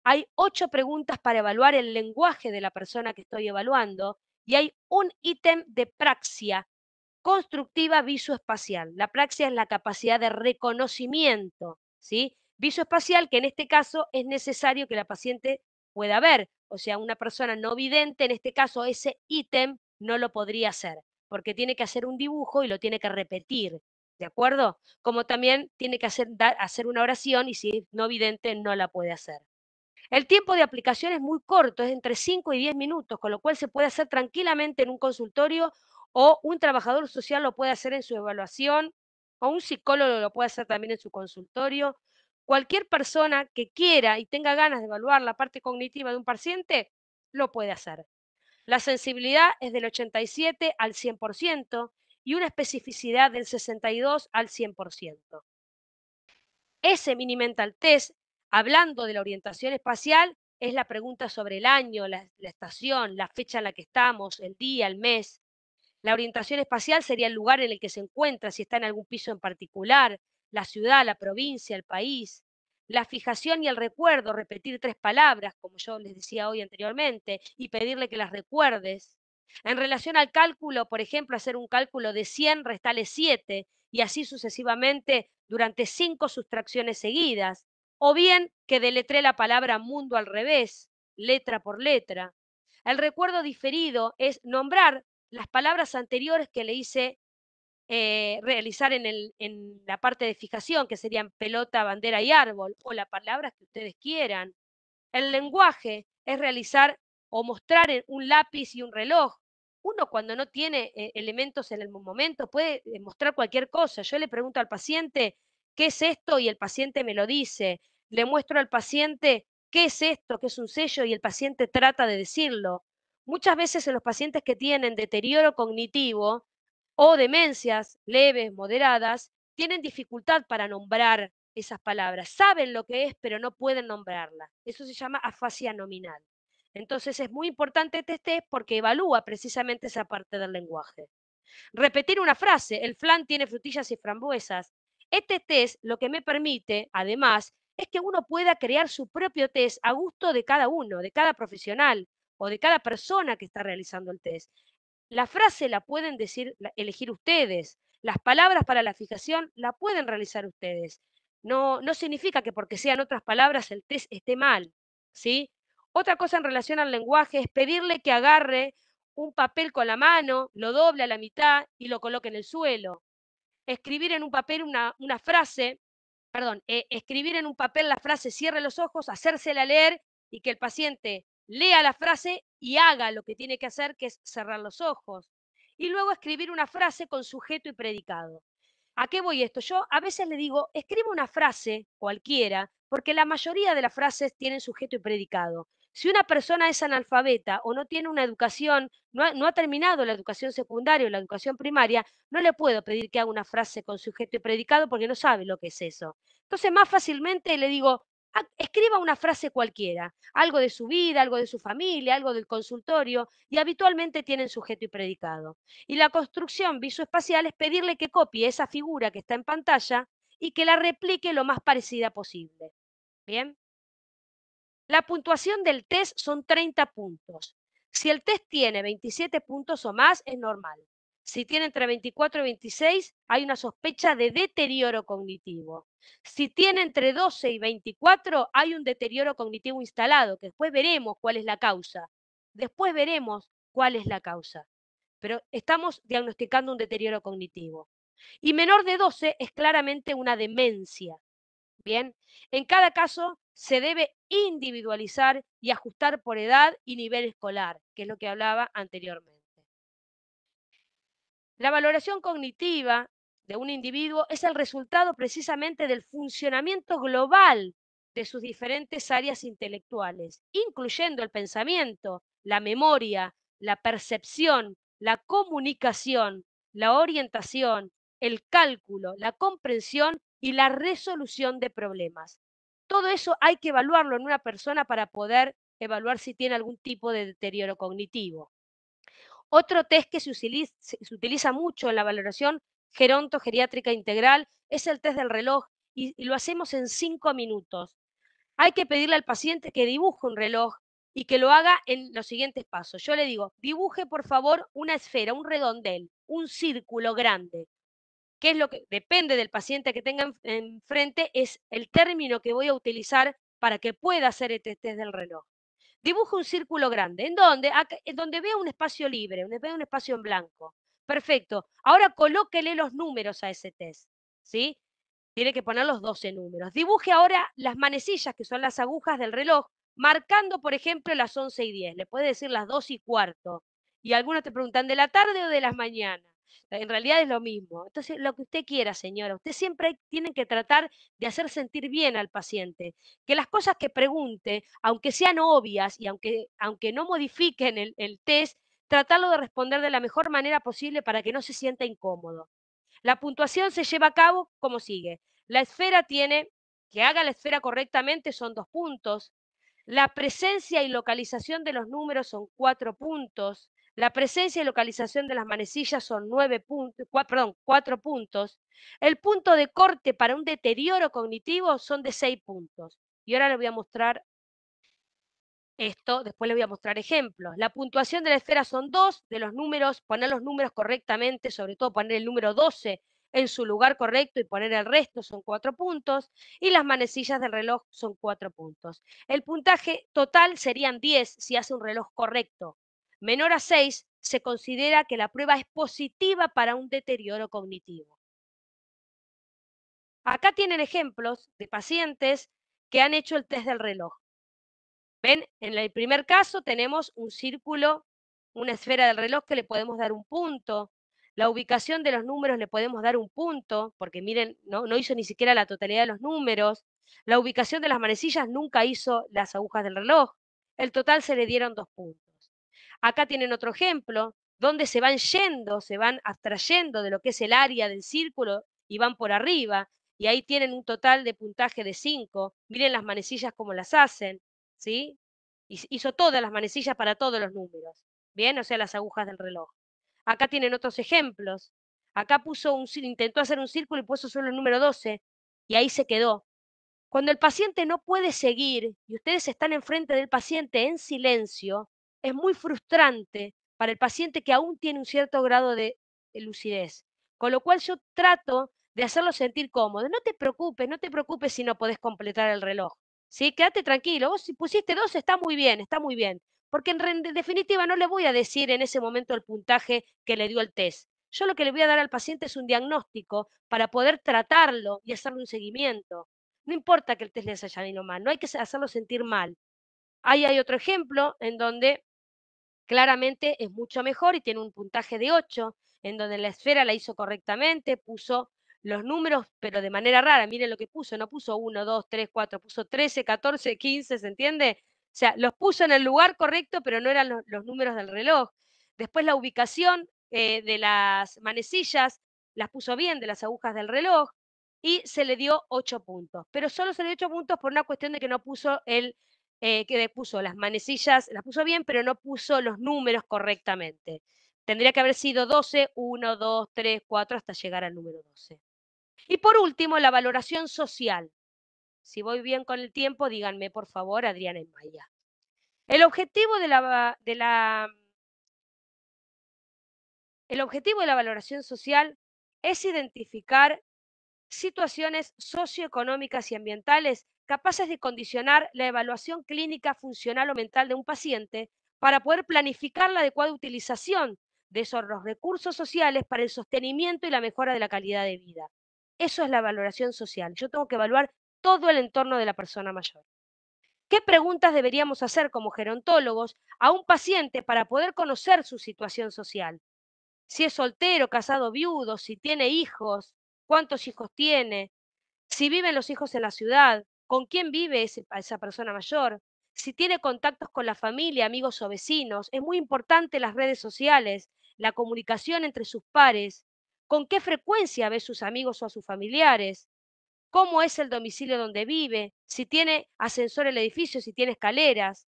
Hay 8 preguntas para evaluar el lenguaje de la persona que estoy evaluando y hay un ítem de praxia constructiva visoespacial. La praxia es la capacidad de reconocimiento, ¿sí? Visoespacial, que en este caso es necesario que la paciente pueda ver. O sea, una persona no vidente, en este caso, ese ítem no lo podría hacer, porque tiene que hacer un dibujo y lo tiene que repetir, ¿de acuerdo? Como también tiene que hacer una oración y si es no vidente no la puede hacer. El tiempo de aplicación es muy corto, es entre 5 y 10 minutos, con lo cual se puede hacer tranquilamente en un consultorio o un trabajador social lo puede hacer en su evaluación o un psicólogo lo puede hacer también en su consultorio. Cualquier persona que quiera y tenga ganas de evaluar la parte cognitiva de un paciente, lo puede hacer. La sensibilidad es del 87 al 100% y una especificidad del 62 al 100%. Ese mini mental test, hablando de la orientación espacial, es la pregunta sobre el año, la estación, la fecha en la que estamos, el día, el mes. La orientación espacial sería el lugar en el que se encuentra, si está en algún piso en particular, la ciudad, la provincia, el país. La fijación y el recuerdo, repetir 3 palabras, como yo les decía hoy anteriormente, y pedirle que las recuerdes. En relación al cálculo, por ejemplo, hacer un cálculo de 100, restarle 7, y así sucesivamente durante 5 sustracciones seguidas. O bien que deletree la palabra mundo al revés, letra por letra. El recuerdo diferido es nombrar las palabras anteriores que le hice realizar en la parte de fijación, que serían pelota, bandera y árbol, o las palabras que ustedes quieran. El lenguaje es realizar o mostrar un lápiz y un reloj. Uno cuando no tiene elementos en el momento puede mostrar cualquier cosa. Yo le pregunto al paciente, ¿qué es esto? Y el paciente me lo dice. Le muestro al paciente, ¿qué es esto? ¿Qué es un sello? Y el paciente trata de decirlo. Muchas veces en los pacientes que tienen deterioro cognitivo o demencias leves, moderadas, tienen dificultad para nombrar esas palabras. Saben lo que es, pero no pueden nombrarla. Eso se llama afasia nominal. Entonces es muy importante este test porque evalúa precisamente esa parte del lenguaje. Repetir una frase, el flan tiene frutillas y frambuesas. Este test lo que me permite, además, es que uno pueda crear su propio test a gusto de cada uno, de cada profesional o de cada persona que está realizando el test. La frase la pueden elegir ustedes. Las palabras para la fijación la pueden realizar ustedes. No significa que porque sean otras palabras el test esté mal, ¿sí? Otra cosa en relación al lenguaje es pedirle que agarre un papel con la mano, lo doble a la mitad y lo coloque en el suelo. Escribir en un papel una frase, perdón, escribir en un papel la frase cierre los ojos, hacérsela leer y que el paciente lea la frase y haga lo que tiene que hacer, que es cerrar los ojos. Y luego escribir una frase con sujeto y predicado. ¿A qué voy esto? Yo a veces le digo, escribe una frase cualquiera, porque la mayoría de las frases tienen sujeto y predicado. Si una persona es analfabeta o no tiene una educación, no ha terminado la educación secundaria o la educación primaria, no le puedo pedir que haga una frase con sujeto y predicado porque no sabe lo que es eso. Entonces, más fácilmente le digo, escriba una frase cualquiera, algo de su vida, algo de su familia, algo del consultorio, y habitualmente tienen sujeto y predicado. Y la construcción visoespacial es pedirle que copie esa figura que está en pantalla y que la replique lo más parecida posible. ¿Bien? La puntuación del test son 30 puntos. Si el test tiene 27 puntos o más, es normal. Si tiene entre 24 y 26, hay una sospecha de deterioro cognitivo. Si tiene entre 12 y 24, hay un deterioro cognitivo instalado, que después veremos cuál es la causa. Después veremos cuál es la causa. Pero estamos diagnosticando un deterioro cognitivo. Y menor de 12 es claramente una demencia. Bien, en cada caso se debe individualizar y ajustar por edad y nivel escolar, que es lo que hablaba anteriormente. La valoración cognitiva de un individuo es el resultado precisamente del funcionamiento global de sus diferentes áreas intelectuales, incluyendo el pensamiento, la memoria, la percepción, la comunicación, la orientación, el cálculo, la comprensión y la resolución de problemas. Todo eso hay que evaluarlo en una persona para poder evaluar si tiene algún tipo de deterioro cognitivo. Otro test que se utiliza mucho en la valoración gerontogeriátrica integral es el test del reloj y lo hacemos en 5 minutos. Hay que pedirle al paciente que dibuje un reloj y que lo haga en los siguientes pasos. Yo le digo, dibuje por favor una esfera, un redondel, un círculo grande. ¿Qué es lo que depende del paciente que tenga enfrente? Es el término que voy a utilizar para que pueda hacer este test del reloj. Dibuja un círculo grande. ¿En dónde? Acá, en donde vea un espacio libre, donde vea un espacio en blanco. Perfecto. Ahora colóquele los números a ese test. ¿Sí? Tiene que poner los 12 números. Dibuje ahora las manecillas, que son las agujas del reloj, marcando, por ejemplo, las 11:10. Le puede decir las 2:15. Y algunos te preguntan, ¿de la tarde o de las mañanas? En realidad es lo mismo. Entonces, lo que usted quiera, señora, usted siempre tiene que tratar de hacer sentir bien al paciente, que las cosas que pregunte, aunque sean obvias y aunque no modifiquen el test, tratarlo de responder de la mejor manera posible para que no se sienta incómodo. La puntuación se lleva a cabo como sigue. La esfera tiene, que haga la esfera correctamente son 2 puntos. La presencia y localización de los números son 4 puntos. La presencia y localización de las manecillas son 9 puntos, perdón, 4 puntos. El punto de corte para un deterioro cognitivo son de 6 puntos. Y ahora les voy a mostrar esto, después les voy a mostrar ejemplos. La puntuación de la esfera son 2 de los números, poner los números correctamente, sobre todo poner el número 12 en su lugar correcto y poner el resto son 4 puntos, y las manecillas del reloj son 4 puntos. El puntaje total serían 10 si hace un reloj correcto. Menor a 6 se considera que la prueba es positiva para un deterioro cognitivo. Acá tienen ejemplos de pacientes que han hecho el test del reloj. ¿Ven? En el primer caso tenemos un círculo, una esfera del reloj que le podemos dar un punto. La ubicación de los números le podemos dar un punto, porque miren, no hizo ni siquiera la totalidad de los números. La ubicación de las manecillas nunca hizo las agujas del reloj. El total se le dieron 2 puntos. Acá tienen otro ejemplo, donde se van yendo, se van abstrayendo de lo que es el área del círculo y van por arriba. Y ahí tienen un total de puntaje de 5. Miren las manecillas cómo las hacen. ¿Sí? Hizo todas las manecillas para todos los números, ¿bien? O sea, las agujas del reloj. Acá tienen otros ejemplos. Acá intentó hacer un círculo y puso solo el número 12 y ahí se quedó. Cuando el paciente no puede seguir y ustedes están enfrente del paciente en silencio, es muy frustrante para el paciente que aún tiene un cierto grado de lucidez. Con lo cual yo trato de hacerlo sentir cómodo. No te preocupes si no podés completar el reloj. ¿Sí? Quédate tranquilo. Vos si pusiste 12 está muy bien, está muy bien. Porque en definitiva no le voy a decir en ese momento el puntaje que le dio el test. Yo lo que le voy a dar al paciente es un diagnóstico para poder tratarlo y hacerle un seguimiento. No importa que el test les haya ido mal, no hay que hacerlo sentir mal. Ahí hay otro ejemplo en donde claramente es mucho mejor y tiene un puntaje de 8, en donde la esfera la hizo correctamente, puso los números, pero de manera rara. Miren lo que puso, no puso 1, 2, 3, 4, puso 13, 14, 15, ¿se entiende? O sea, los puso en el lugar correcto, pero no eran los números del reloj. Después la ubicación de las manecillas las puso bien, de las agujas del reloj, y se le dio 8 puntos. Pero solo se le dio 8 puntos por una cuestión de que no puso que puso las manecillas, las puso bien, pero no puso los números correctamente. Tendría que haber sido 12, 1, 2, 3, 4, hasta llegar al número 12. Y por último, la valoración social. Si voy bien con el tiempo, díganme, por favor, Adriana y Maya. El objetivo el objetivo de la valoración social es identificar situaciones socioeconómicas y ambientales capaces de condicionar la evaluación clínica, funcional o mental de un paciente para poder planificar la adecuada utilización de esos los recursos sociales para el sostenimiento y la mejora de la calidad de vida. Eso es la valoración social. Yo tengo que evaluar todo el entorno de la persona mayor. ¿Qué preguntas deberíamos hacer como gerontólogos a un paciente para poder conocer su situación social? Si es soltero, casado, viudo, si tiene hijos, cuántos hijos tiene, si viven los hijos en la ciudad, con quién vive esa persona mayor, si tiene contactos con la familia, amigos o vecinos. Es muy importante las redes sociales, la comunicación entre sus pares, con qué frecuencia ve sus amigos o a sus familiares, cómo es el domicilio donde vive, si tiene ascensor en el edificio, si tiene escaleras.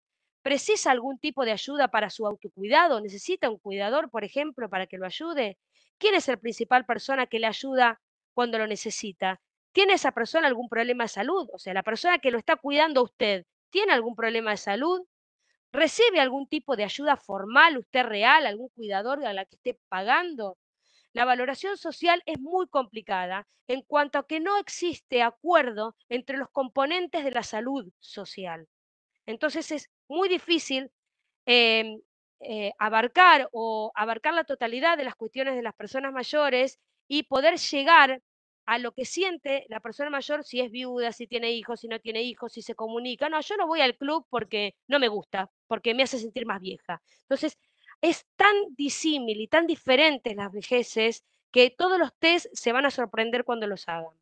¿Precisa algún tipo de ayuda para su autocuidado? ¿Necesita un cuidador, por ejemplo, para que lo ayude? ¿Quién es el principal persona que le ayuda cuando lo necesita? ¿Tiene esa persona algún problema de salud? O sea, la persona que lo está cuidando a usted, ¿tiene algún problema de salud? ¿Recibe algún tipo de ayuda formal usted real, algún cuidador a la que esté pagando? La valoración social es muy complicada en cuanto a que no existe acuerdo entre los componentes de la salud social. Entonces es muy difícil em, abarcar la totalidad de las cuestiones de las personas mayores y poder llegar a lo que siente la persona mayor, si es viuda, si tiene hijos, si no tiene hijos, si se comunica. No, yo no voy al club porque no me gusta, porque me hace sentir más vieja. Entonces, es tan disímil y tan diferentes las vejeces que todos los test se van a sorprender cuando los hagan.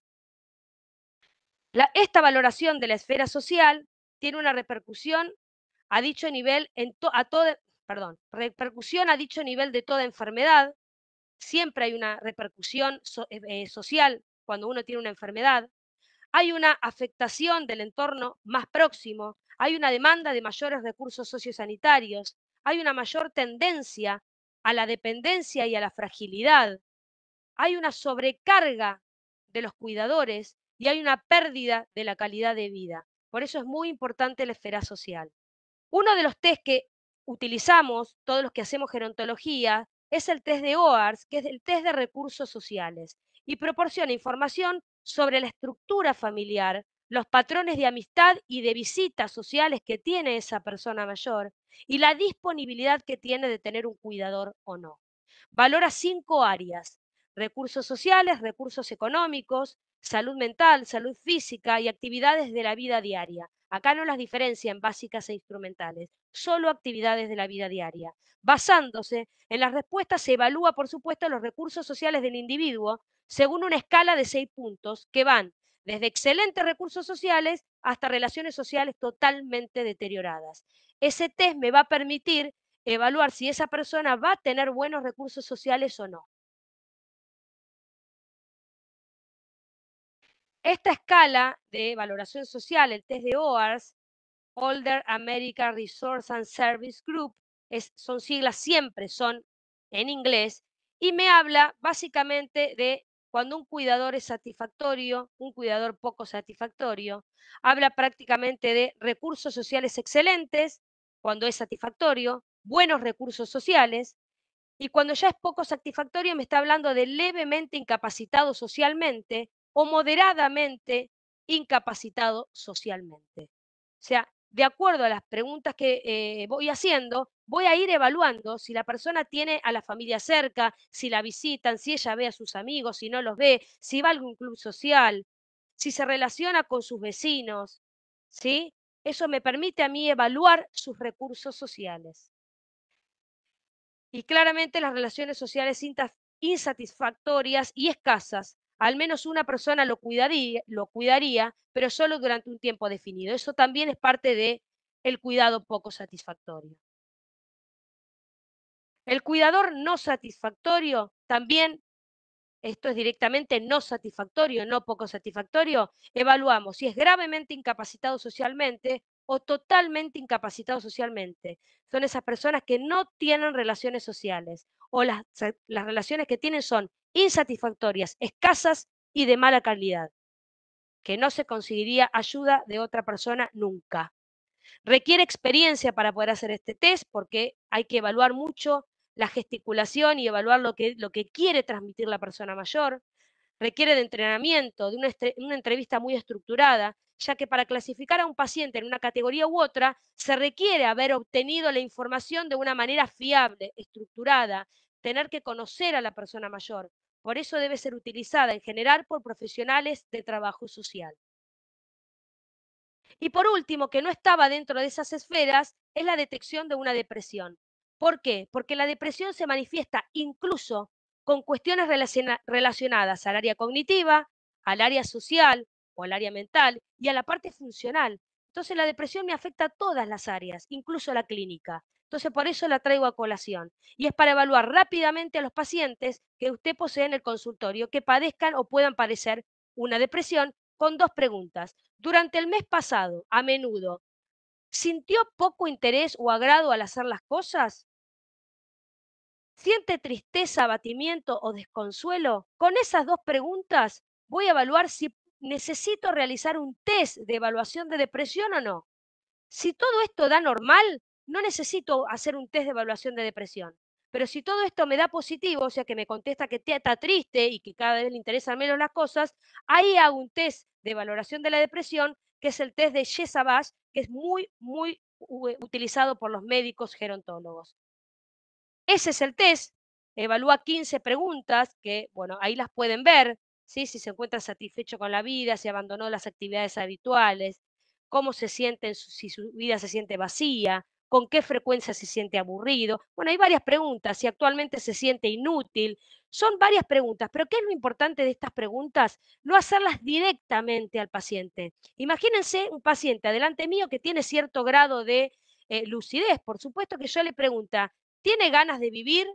Esta valoración de la esfera social tiene una repercusión a dicho nivel repercusión a dicho nivel de toda enfermedad. Siempre hay una repercusión social cuando uno tiene una enfermedad. Hay una afectación del entorno más próximo, hay una demanda de mayores recursos sociosanitarios, hay una mayor tendencia a la dependencia y a la fragilidad, hay una sobrecarga de los cuidadores y hay una pérdida de la calidad de vida. Por eso es muy importante la esfera social. Uno de los test que utilizamos, todos los que hacemos gerontología, es el test de OARS, que es el test de recursos sociales, y proporciona información sobre la estructura familiar, los patrones de amistad y de visitas sociales que tiene esa persona mayor y la disponibilidad que tiene de tener un cuidador o no. Valora 5 áreas: recursos sociales, recursos económicos, salud mental, salud física y actividades de la vida diaria. Acá no las diferencia en básicas e instrumentales, solo actividades de la vida diaria. Basándose en las respuestas se evalúa, por supuesto, los recursos sociales del individuo según una escala de 6 puntos que van desde excelentes recursos sociales hasta relaciones sociales totalmente deterioradas. Ese test me va a permitir evaluar si esa persona va a tener buenos recursos sociales o no. Esta escala de valoración social, el test de OARS, Older American Resource and Service Group, son siglas, siempre son en inglés, y me habla básicamente de cuando un cuidador es satisfactorio, un cuidador poco satisfactorio. Habla prácticamente de recursos sociales excelentes, cuando es satisfactorio, buenos recursos sociales, y cuando ya es poco satisfactorio me está hablando de levemente incapacitado socialmente o moderadamente incapacitado socialmente. O sea, de acuerdo a las preguntas que voy haciendo, voy a ir evaluando si la persona tiene a la familia cerca, si la visitan, si ella ve a sus amigos, si no los ve, si va a algún club social, si se relaciona con sus vecinos, ¿sí? Eso me permite a mí evaluar sus recursos sociales. Y claramente las relaciones sociales insatisfactorias y escasas. Al menos una persona lo cuidaría, pero solo durante un tiempo definido. Eso también es parte de el cuidado poco satisfactorio. El cuidador no satisfactorio también, esto es directamente no satisfactorio, no poco satisfactorio, evaluamos si es gravemente incapacitado socialmente o totalmente incapacitado socialmente. Son esas personas que no tienen relaciones sociales o las relaciones que tienen son insatisfactorias, escasas y de mala calidad, que no se conseguiría ayuda de otra persona nunca. Requiere experiencia para poder hacer este test porque hay que evaluar mucho la gesticulación y evaluar lo que quiere transmitir la persona mayor. Requiere de entrenamiento, de una entrevista muy estructurada, ya que para clasificar a un paciente en una categoría u otra se requiere haber obtenido la información de una manera fiable, estructurada, tener que conocer a la persona mayor. Por eso debe ser utilizada en general por profesionales de trabajo social. Y por último, que no estaba dentro de esas esferas, es la detección de una depresión. ¿Por qué? Porque la depresión se manifiesta incluso con cuestiones relacionadas al área cognitiva, al área social o al área mental y a la parte funcional. Entonces la depresión me afecta a todas las áreas, incluso la clínica. Entonces por eso la traigo a colación. Y es para evaluar rápidamente a los pacientes que usted posee en el consultorio que padezcan o puedan padecer una depresión con 2 preguntas. Durante el mes pasado, a menudo, ¿sintió poco interés o agrado al hacer las cosas? ¿Siente tristeza, abatimiento o desconsuelo? Con esas 2 preguntas voy a evaluar si necesito realizar un test de evaluación de depresión o no. Si todo esto da normal, no necesito hacer un test de evaluación de depresión. Pero si todo esto me da positivo, o sea, que me contesta que está triste y que cada vez le interesan menos las cosas, ahí hago un test de valoración de la depresión, que es el test de Shesabach, que es muy utilizado por los médicos gerontólogos. Ese es el test, evalúa 15 preguntas que, bueno, ahí las pueden ver, ¿sí? Si se encuentra satisfecho con la vida, si abandonó las actividades habituales, cómo se siente, si su vida se siente vacía, con qué frecuencia se siente aburrido. Bueno, hay varias preguntas, si actualmente se siente inútil. Son varias preguntas, pero ¿qué es lo importante de estas preguntas? No hacerlas directamente al paciente. Imagínense un paciente delante mío que tiene cierto grado de lucidez. Por supuesto que yo le pregunta, ¿tiene ganas de vivir?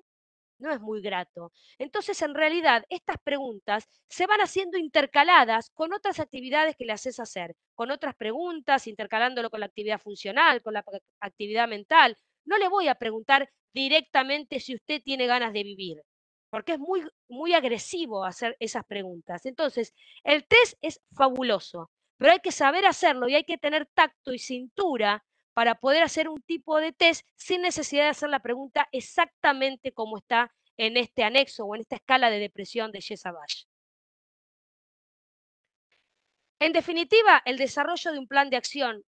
No es muy grato. Entonces, en realidad, estas preguntas se van haciendo intercaladas con otras actividades que le haces hacer, con otras preguntas, intercalándolo con la actividad funcional, con la actividad mental. No le voy a preguntar directamente si usted tiene ganas de vivir, porque es muy, muy agresivo hacer esas preguntas. Entonces, el test es fabuloso, pero hay que saber hacerlo y hay que tener tacto y cintura para poder hacer un tipo de test sin necesidad de hacer la pregunta exactamente como está en este anexo o en esta escala de depresión de Yesavage. En definitiva, el desarrollo de un plan de acción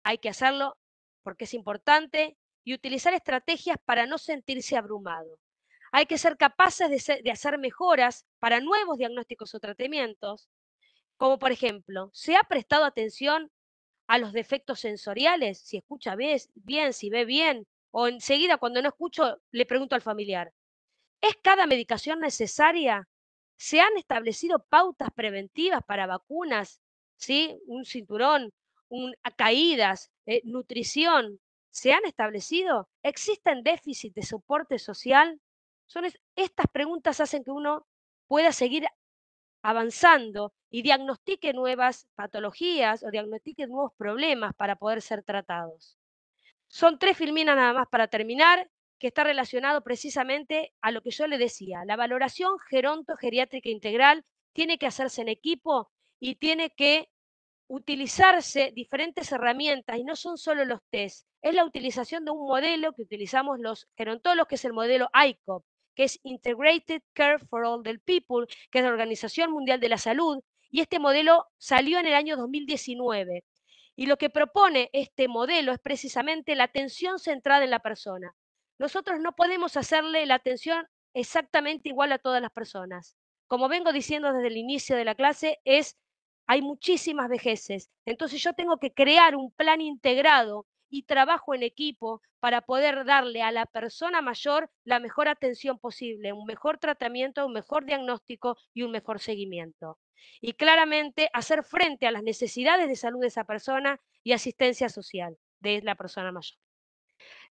hay que hacerlo porque es importante y utilizar estrategias para no sentirse abrumado. Hay que ser capaces de hacer mejoras para nuevos diagnósticos o tratamientos, como por ejemplo, ¿se ha prestado atención a los defectos sensoriales? Si escucha bien, si ve bien, o enseguida cuando no escucho le pregunto al familiar, ¿es cada medicación necesaria? ¿Se han establecido pautas preventivas para vacunas? ¿Sí? Un cinturón, caídas, nutrición. ¿Se han establecido? ¿Existen déficits de soporte social? Estas preguntas hacen que uno pueda seguir avanzando y diagnostique nuevas patologías o diagnostique nuevos problemas para poder ser tratados. Son 3 filminas nada más para terminar, que está relacionado precisamente a lo que yo le decía. La valoración geronto-geriátrica integral tiene que hacerse en equipo y tiene que utilizarse diferentes herramientas, y no son solo los test, es la utilización de un modelo que utilizamos los gerontólogos, que es el modelo ICOP, que es Integrated Care for All the People, que es la Organización Mundial de la Salud, y este modelo salió en el año 2019. Y lo que propone este modelo es precisamente la atención centrada en la persona. Nosotros no podemos hacerle la atención exactamente igual a todas las personas. Como vengo diciendo desde el inicio de la clase, hay muchísimas vejeces. Entonces yo tengo que crear un plan integrado y trabajo en equipo para poder darle a la persona mayor la mejor atención posible, un mejor tratamiento, un mejor diagnóstico y un mejor seguimiento. Y claramente hacer frente a las necesidades de salud de esa persona y asistencia social de la persona mayor.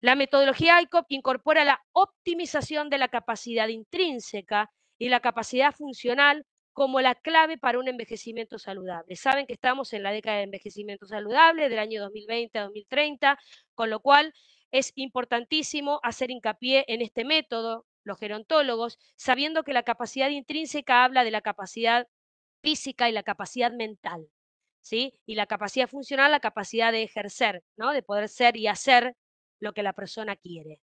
La metodología ICOP incorpora la optimización de la capacidad intrínseca y la capacidad funcional como la clave para un envejecimiento saludable. Saben que estamos en la década de envejecimiento saludable del año 2020 a 2030, con lo cual es importantísimo hacer hincapié en este método, los gerontólogos, sabiendo que la capacidad intrínseca habla de la capacidad física y la capacidad mental, ¿sí? Y la capacidad funcional, la capacidad de ejercer, ¿no? De poder ser y hacer lo que la persona quiere.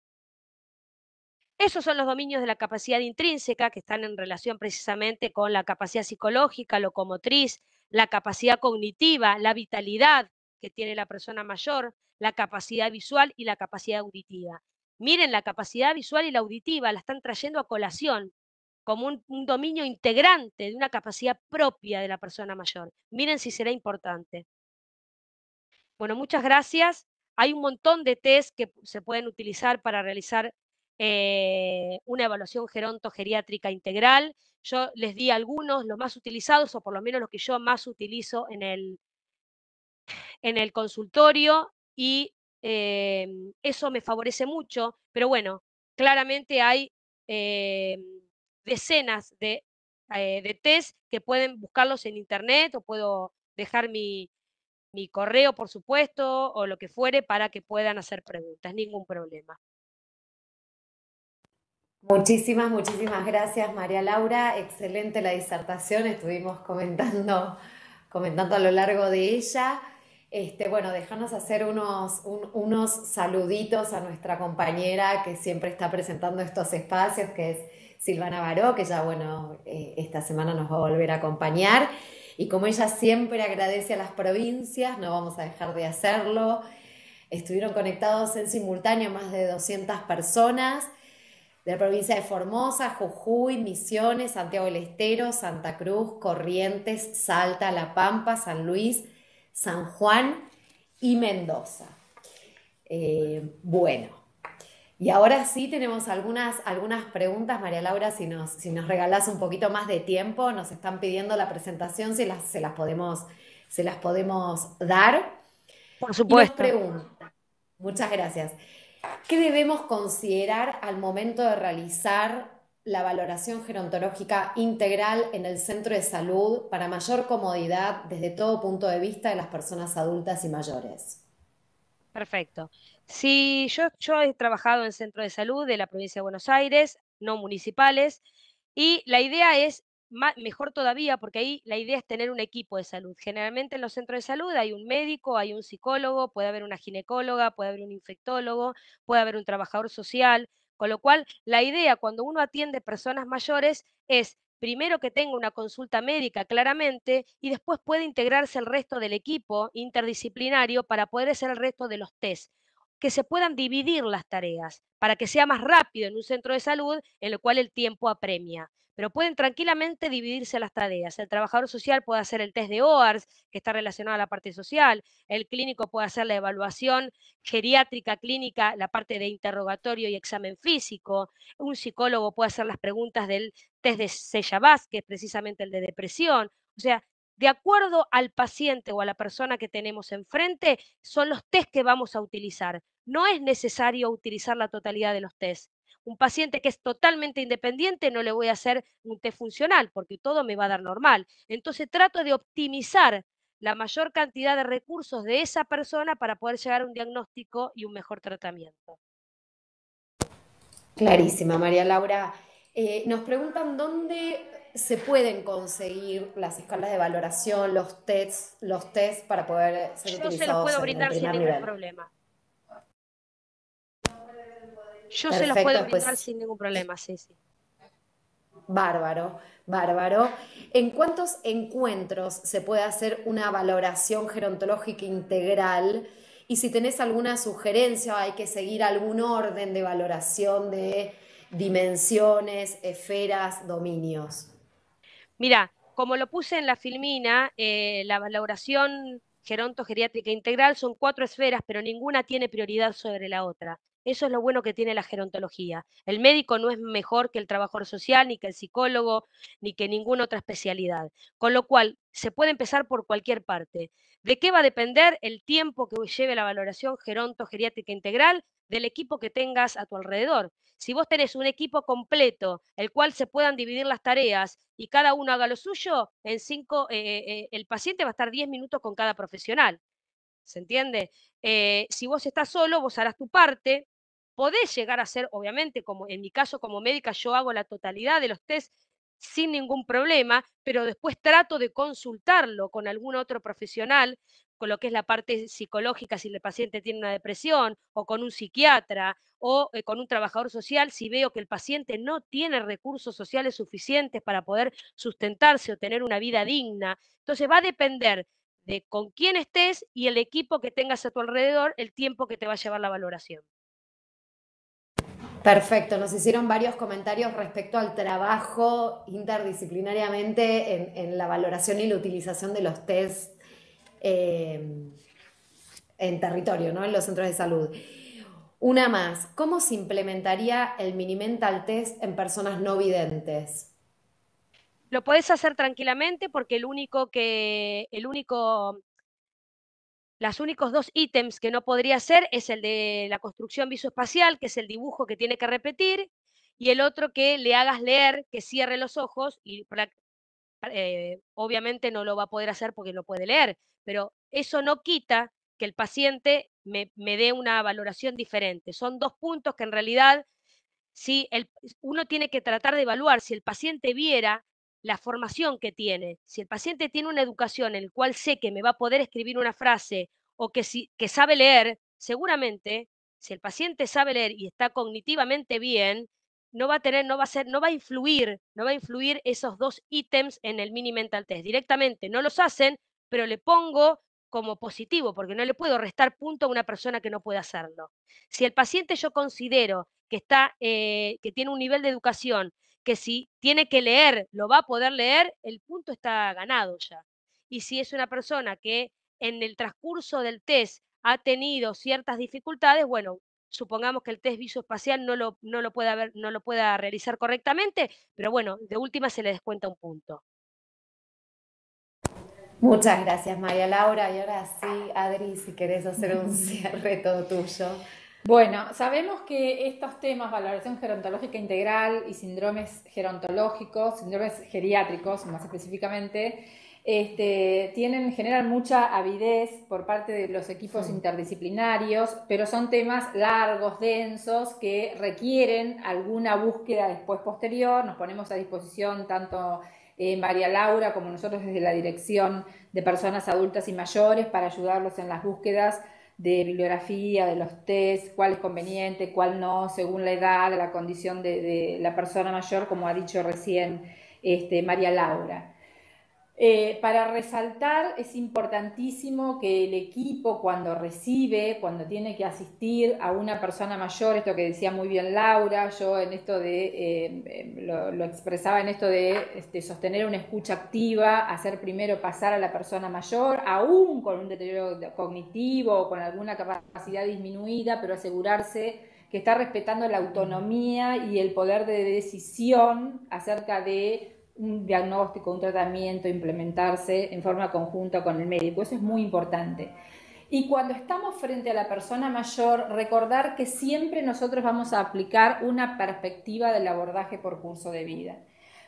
Esos son los dominios de la capacidad intrínseca que están en relación precisamente con la capacidad psicológica, locomotriz, la capacidad cognitiva, la vitalidad que tiene la persona mayor, la capacidad visual y la capacidad auditiva. Miren, la capacidad visual y la auditiva la están trayendo a colación como un dominio integrante de una capacidad propia de la persona mayor. Miren si será importante. Bueno, muchas gracias. Hay un montón de test que se pueden utilizar para realizar una evaluación gerontogeriátrica integral. Yo les di algunos, los más utilizados, o por lo menos los que yo más utilizo en el consultorio, y eso me favorece mucho, pero bueno, claramente hay eh, decenas de test que pueden buscarlos en internet, o puedo dejar mi correo, por supuesto, o lo que fuere, para que puedan hacer preguntas, ningún problema. Muchísimas, muchísimas gracias, María Laura. Excelente la disertación, estuvimos comentando a lo largo de ella. Bueno, déjanos hacer unos saluditos a nuestra compañera que siempre está presentando estos espacios, que es Silvana Baró, que ya, bueno, esta semana nos va a volver a acompañar. Y como ella siempre agradece a las provincias, no vamos a dejar de hacerlo. Estuvieron conectados en simultáneo más de 200 personas de la provincia de Formosa, Jujuy, Misiones, Santiago del Estero, Santa Cruz, Corrientes, Salta, La Pampa, San Luis, San Juan y Mendoza. Bueno, y ahora sí tenemos algunas preguntas, María Laura, si nos regalás un poquito más de tiempo, nos están pidiendo la presentación, se las podemos dar. Por Y nos supuesto. pregunta, muchas gracias, ¿qué debemos considerar al momento de realizar la valoración gerontológica integral en el centro de salud para mayor comodidad desde todo punto de vista de las personas adultas y mayores? Perfecto. Si yo he trabajado en centros de salud de la provincia de Buenos Aires, no municipales, y la idea es mejor todavía porque ahí la idea es tener un equipo de salud. Generalmente en los centros de salud hay un médico, hay un psicólogo, puede haber una ginecóloga, puede haber un infectólogo, puede haber un trabajador social, con lo cual la idea cuando uno atiende personas mayores es primero que tenga una consulta médica claramente y después puede integrarse el resto del equipo interdisciplinario para poder hacer el resto de los test, que se puedan dividir las tareas para que sea más rápido en un centro de salud en el cual el tiempo apremia. Pero pueden tranquilamente dividirse las tareas. El trabajador social puede hacer el test de OARS, que está relacionado a la parte social. El clínico puede hacer la evaluación geriátrica clínica, la parte de interrogatorio y examen físico. Un psicólogo puede hacer las preguntas del test de Seyabás, que es precisamente el de depresión. O sea, de acuerdo al paciente o a la persona que tenemos enfrente, son los test que vamos a utilizar. No es necesario utilizar la totalidad de los test. Un paciente que es totalmente independiente no le voy a hacer un test funcional porque todo me va a dar normal. Entonces trato de optimizar la mayor cantidad de recursos de esa persona para poder llegar a un diagnóstico y un mejor tratamiento. Clarísima, María Laura. Nos preguntan dónde se pueden conseguir las escalas de valoración, los tests para poder ser Yo se los utilizados puedo en el brindar sin primer ningún nivel. problema. Yo se los Perfecto, puedo brindar después, sin ningún problema, sí, sí. bárbaro, bárbaro. ¿En cuántos encuentros se puede hacer una valoración gerontológica integral? Y si tenés alguna sugerencia, hay que seguir algún orden de valoración de dimensiones, esferas, dominios. Mira, como lo puse en la filmina, la valoración gerontogeriátrica integral son 4 esferas, pero ninguna tiene prioridad sobre la otra. Eso es lo bueno que tiene la gerontología. El médico no es mejor que el trabajador social, ni que el psicólogo, ni que ninguna otra especialidad. Con lo cual, se puede empezar por cualquier parte. ¿De qué va a depender el tiempo que lleve la valoración gerontogeriátrica integral? Del equipo que tengas a tu alrededor. Si vos tenés un equipo completo, el cual se puedan dividir las tareas y cada uno haga lo suyo, el paciente va a estar 10 minutos con cada profesional. ¿Se entiende? Si vos estás solo, vos harás tu parte. Podés llegar a ser, obviamente, como en mi caso como médica, yo hago la totalidad de los test sin ningún problema, pero después trato de consultarlo con algún otro profesional, con lo que es la parte psicológica, si el paciente tiene una depresión, o con un psiquiatra, o con un trabajador social, si veo que el paciente no tiene recursos sociales suficientes para poder sustentarse o tener una vida digna. Entonces va a depender de con quién estés y el equipo que tengas a tu alrededor, el tiempo que te va a llevar la valoración. Perfecto, nos hicieron varios comentarios respecto al trabajo interdisciplinariamente en la valoración y la utilización de los test eh, en territorio, ¿no? En los centros de salud. Una más, ¿cómo se implementaría el mini mental test en personas no videntes? Lo podés hacer tranquilamente porque los únicos 2 ítems que no podría hacer es el de la construcción visoespacial, que es el dibujo que tiene que repetir, y el otro que le hagas leer, que cierre los ojos y obviamente no lo va a poder hacer porque no puede leer, pero eso no quita que el paciente me dé una valoración diferente. Son 2 puntos que en realidad si uno tiene que tratar de evaluar si el paciente viera la formación que tiene, si el paciente tiene una educación en la cual sé que me va a poder escribir una frase o que sabe leer, seguramente si el paciente sabe leer y está cognitivamente bien, no va a tener, no va a ser, no va a influir esos 2 ítems en el mini mental test. Directamente no los hacen, pero le pongo como positivo, porque no le puedo restar punto a una persona que no puede hacerlo. Si el paciente yo considero que tiene un nivel de educación, que si tiene que leer, lo va a poder leer, el punto está ganado ya. Y si es una persona que en el transcurso del test ha tenido ciertas dificultades, bueno, supongamos que el test visoespacial no lo pueda realizar correctamente, pero bueno, de última se le descuenta un punto. Muchas gracias, María Laura. Y ahora sí, Adri, si querés hacer un cierre todo tuyo. Bueno, sabemos que estos temas, valoración gerontológica integral y síndromes gerontológicos, síndromes geriátricos más específicamente, generan mucha avidez por parte de los equipos interdisciplinarios, pero son temas largos, densos, que requieren alguna búsqueda después posterior. Nos ponemos a disposición tanto María Laura como nosotros desde la Dirección de Personas Adultas y Mayores para ayudarlos en las búsquedas de bibliografía, de los test, cuál es conveniente, cuál no, según la edad, la condición de la persona mayor, como ha dicho recién María Laura. Para resaltar, es importantísimo que el equipo cuando tiene que asistir a una persona mayor, esto que decía muy bien Laura, yo en esto lo expresaba en esto de sostener una escucha activa, hacer primero pasar a la persona mayor, aún con un deterioro cognitivo o con alguna capacidad disminuida, pero asegurarse que está respetando la autonomía y el poder de decisión acerca de un diagnóstico, un tratamiento, implementarse en forma conjunta con el médico. Eso es muy importante. Y cuando estamos frente a la persona mayor, recordar que siempre nosotros vamos a aplicar una perspectiva del abordaje por curso de vida.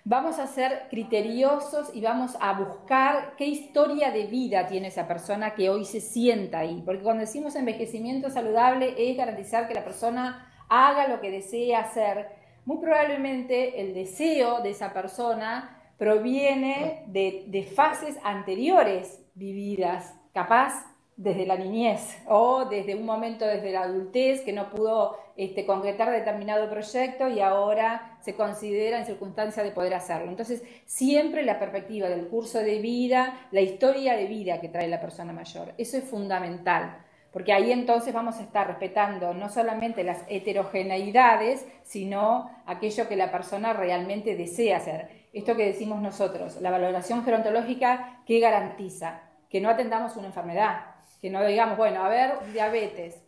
Vamos a ser criteriosos y vamos a buscar qué historia de vida tiene esa persona que hoy se sienta ahí. Porque cuando decimos envejecimiento saludable es garantizar que la persona haga lo que desea hacer. Muy probablemente el deseo de esa persona proviene de fases anteriores vividas, capaz desde la niñez o desde un momento desde la adultez que no pudo concretar determinado proyecto y ahora se considera en circunstancia de poder hacerlo. Entonces, siempre la perspectiva del curso de vida, la historia de vida que trae la persona mayor, eso es fundamental. Porque ahí entonces vamos a estar respetando no solamente las heterogeneidades, sino aquello que la persona realmente desea hacer. Esto que decimos nosotros, la valoración gerontológica, ¿qué garantiza? Que no atendamos una enfermedad, que no digamos, bueno, a ver, diabetes,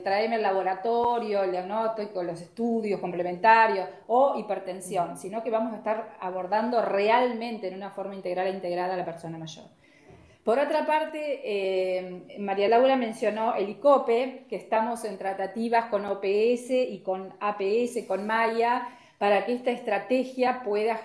tráeme el laboratorio, el diagnóstico, los estudios complementarios, o hipertensión, sino que vamos a estar abordando realmente en una forma integral e integrada a la persona mayor. Por otra parte, María Laura mencionó el ICOPE, que estamos en tratativas con OPS y con APS, con Maya, para que esta estrategia pueda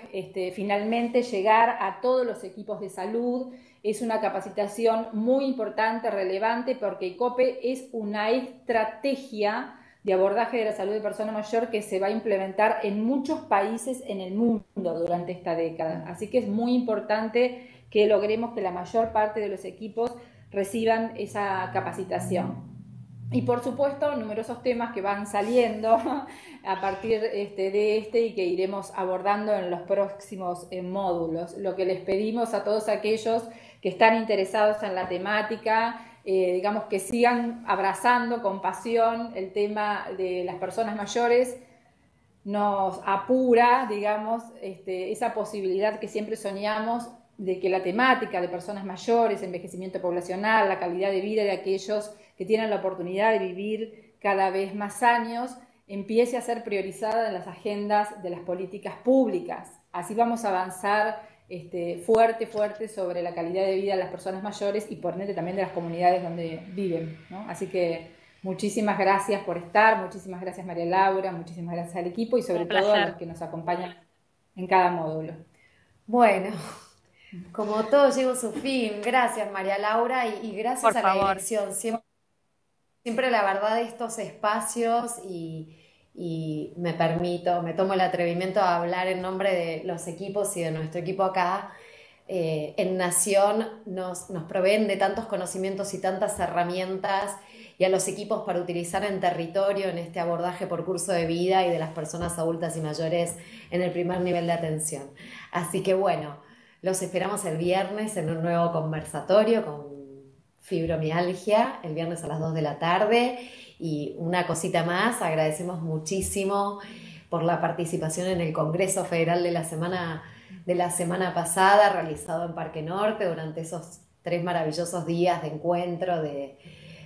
finalmente llegar a todos los equipos de salud. Es una capacitación muy importante, relevante, porque ICOPE es una estrategia de abordaje de la salud de persona mayor que se va a implementar en muchos países en el mundo durante esta década. Así que es muy importante que logremos que la mayor parte de los equipos reciban esa capacitación. Y por supuesto, numerosos temas que van saliendo a partir de y que iremos abordando en los próximos módulos. Lo que les pedimos a todos aquellos que están interesados en la temática, digamos que sigan abrazando con pasión el tema de las personas mayores. Nos apura, digamos, esa posibilidad que siempre soñamos de que la temática de personas mayores, envejecimiento poblacional, la calidad de vida de aquellos que tienen la oportunidad de vivir cada vez más años, empiece a ser priorizada en las agendas de las políticas públicas. Así vamos a avanzar fuerte sobre la calidad de vida de las personas mayores y por ende también de las comunidades donde viven, ¿no? Así que muchísimas gracias por estar, muchísimas gracias María Laura, muchísimas gracias al equipo y sobre todo a los que nos acompañan en cada módulo. Bueno, como todo llegó a su fin, gracias María Laura y gracias Por a la favor. dirección. Siempre la verdad de estos espacios y me tomo el atrevimiento a hablar en nombre de los equipos y de nuestro equipo acá. En Nación nos proveen de tantos conocimientos y tantas herramientas y a los equipos para utilizar en territorio en este abordaje por curso de vida y de las personas adultas y mayores en el primer nivel de atención. Así que bueno, los esperamos el viernes en un nuevo conversatorio con fibromialgia, el viernes a las 2 de la tarde. Y una cosita más, agradecemos muchísimo por la participación en el Congreso Federal de la semana pasada, realizado en Parque Norte, durante esos 3 maravillosos días de encuentro, de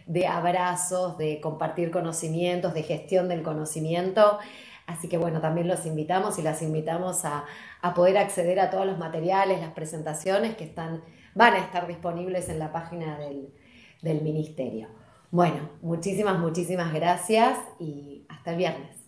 de abrazos, de compartir conocimientos, de gestión del conocimiento. Así que bueno, también los invitamos y las invitamos a poder acceder a todos los materiales, las presentaciones que van a estar disponibles en la página del Ministerio. Bueno, muchísimas gracias y hasta el viernes.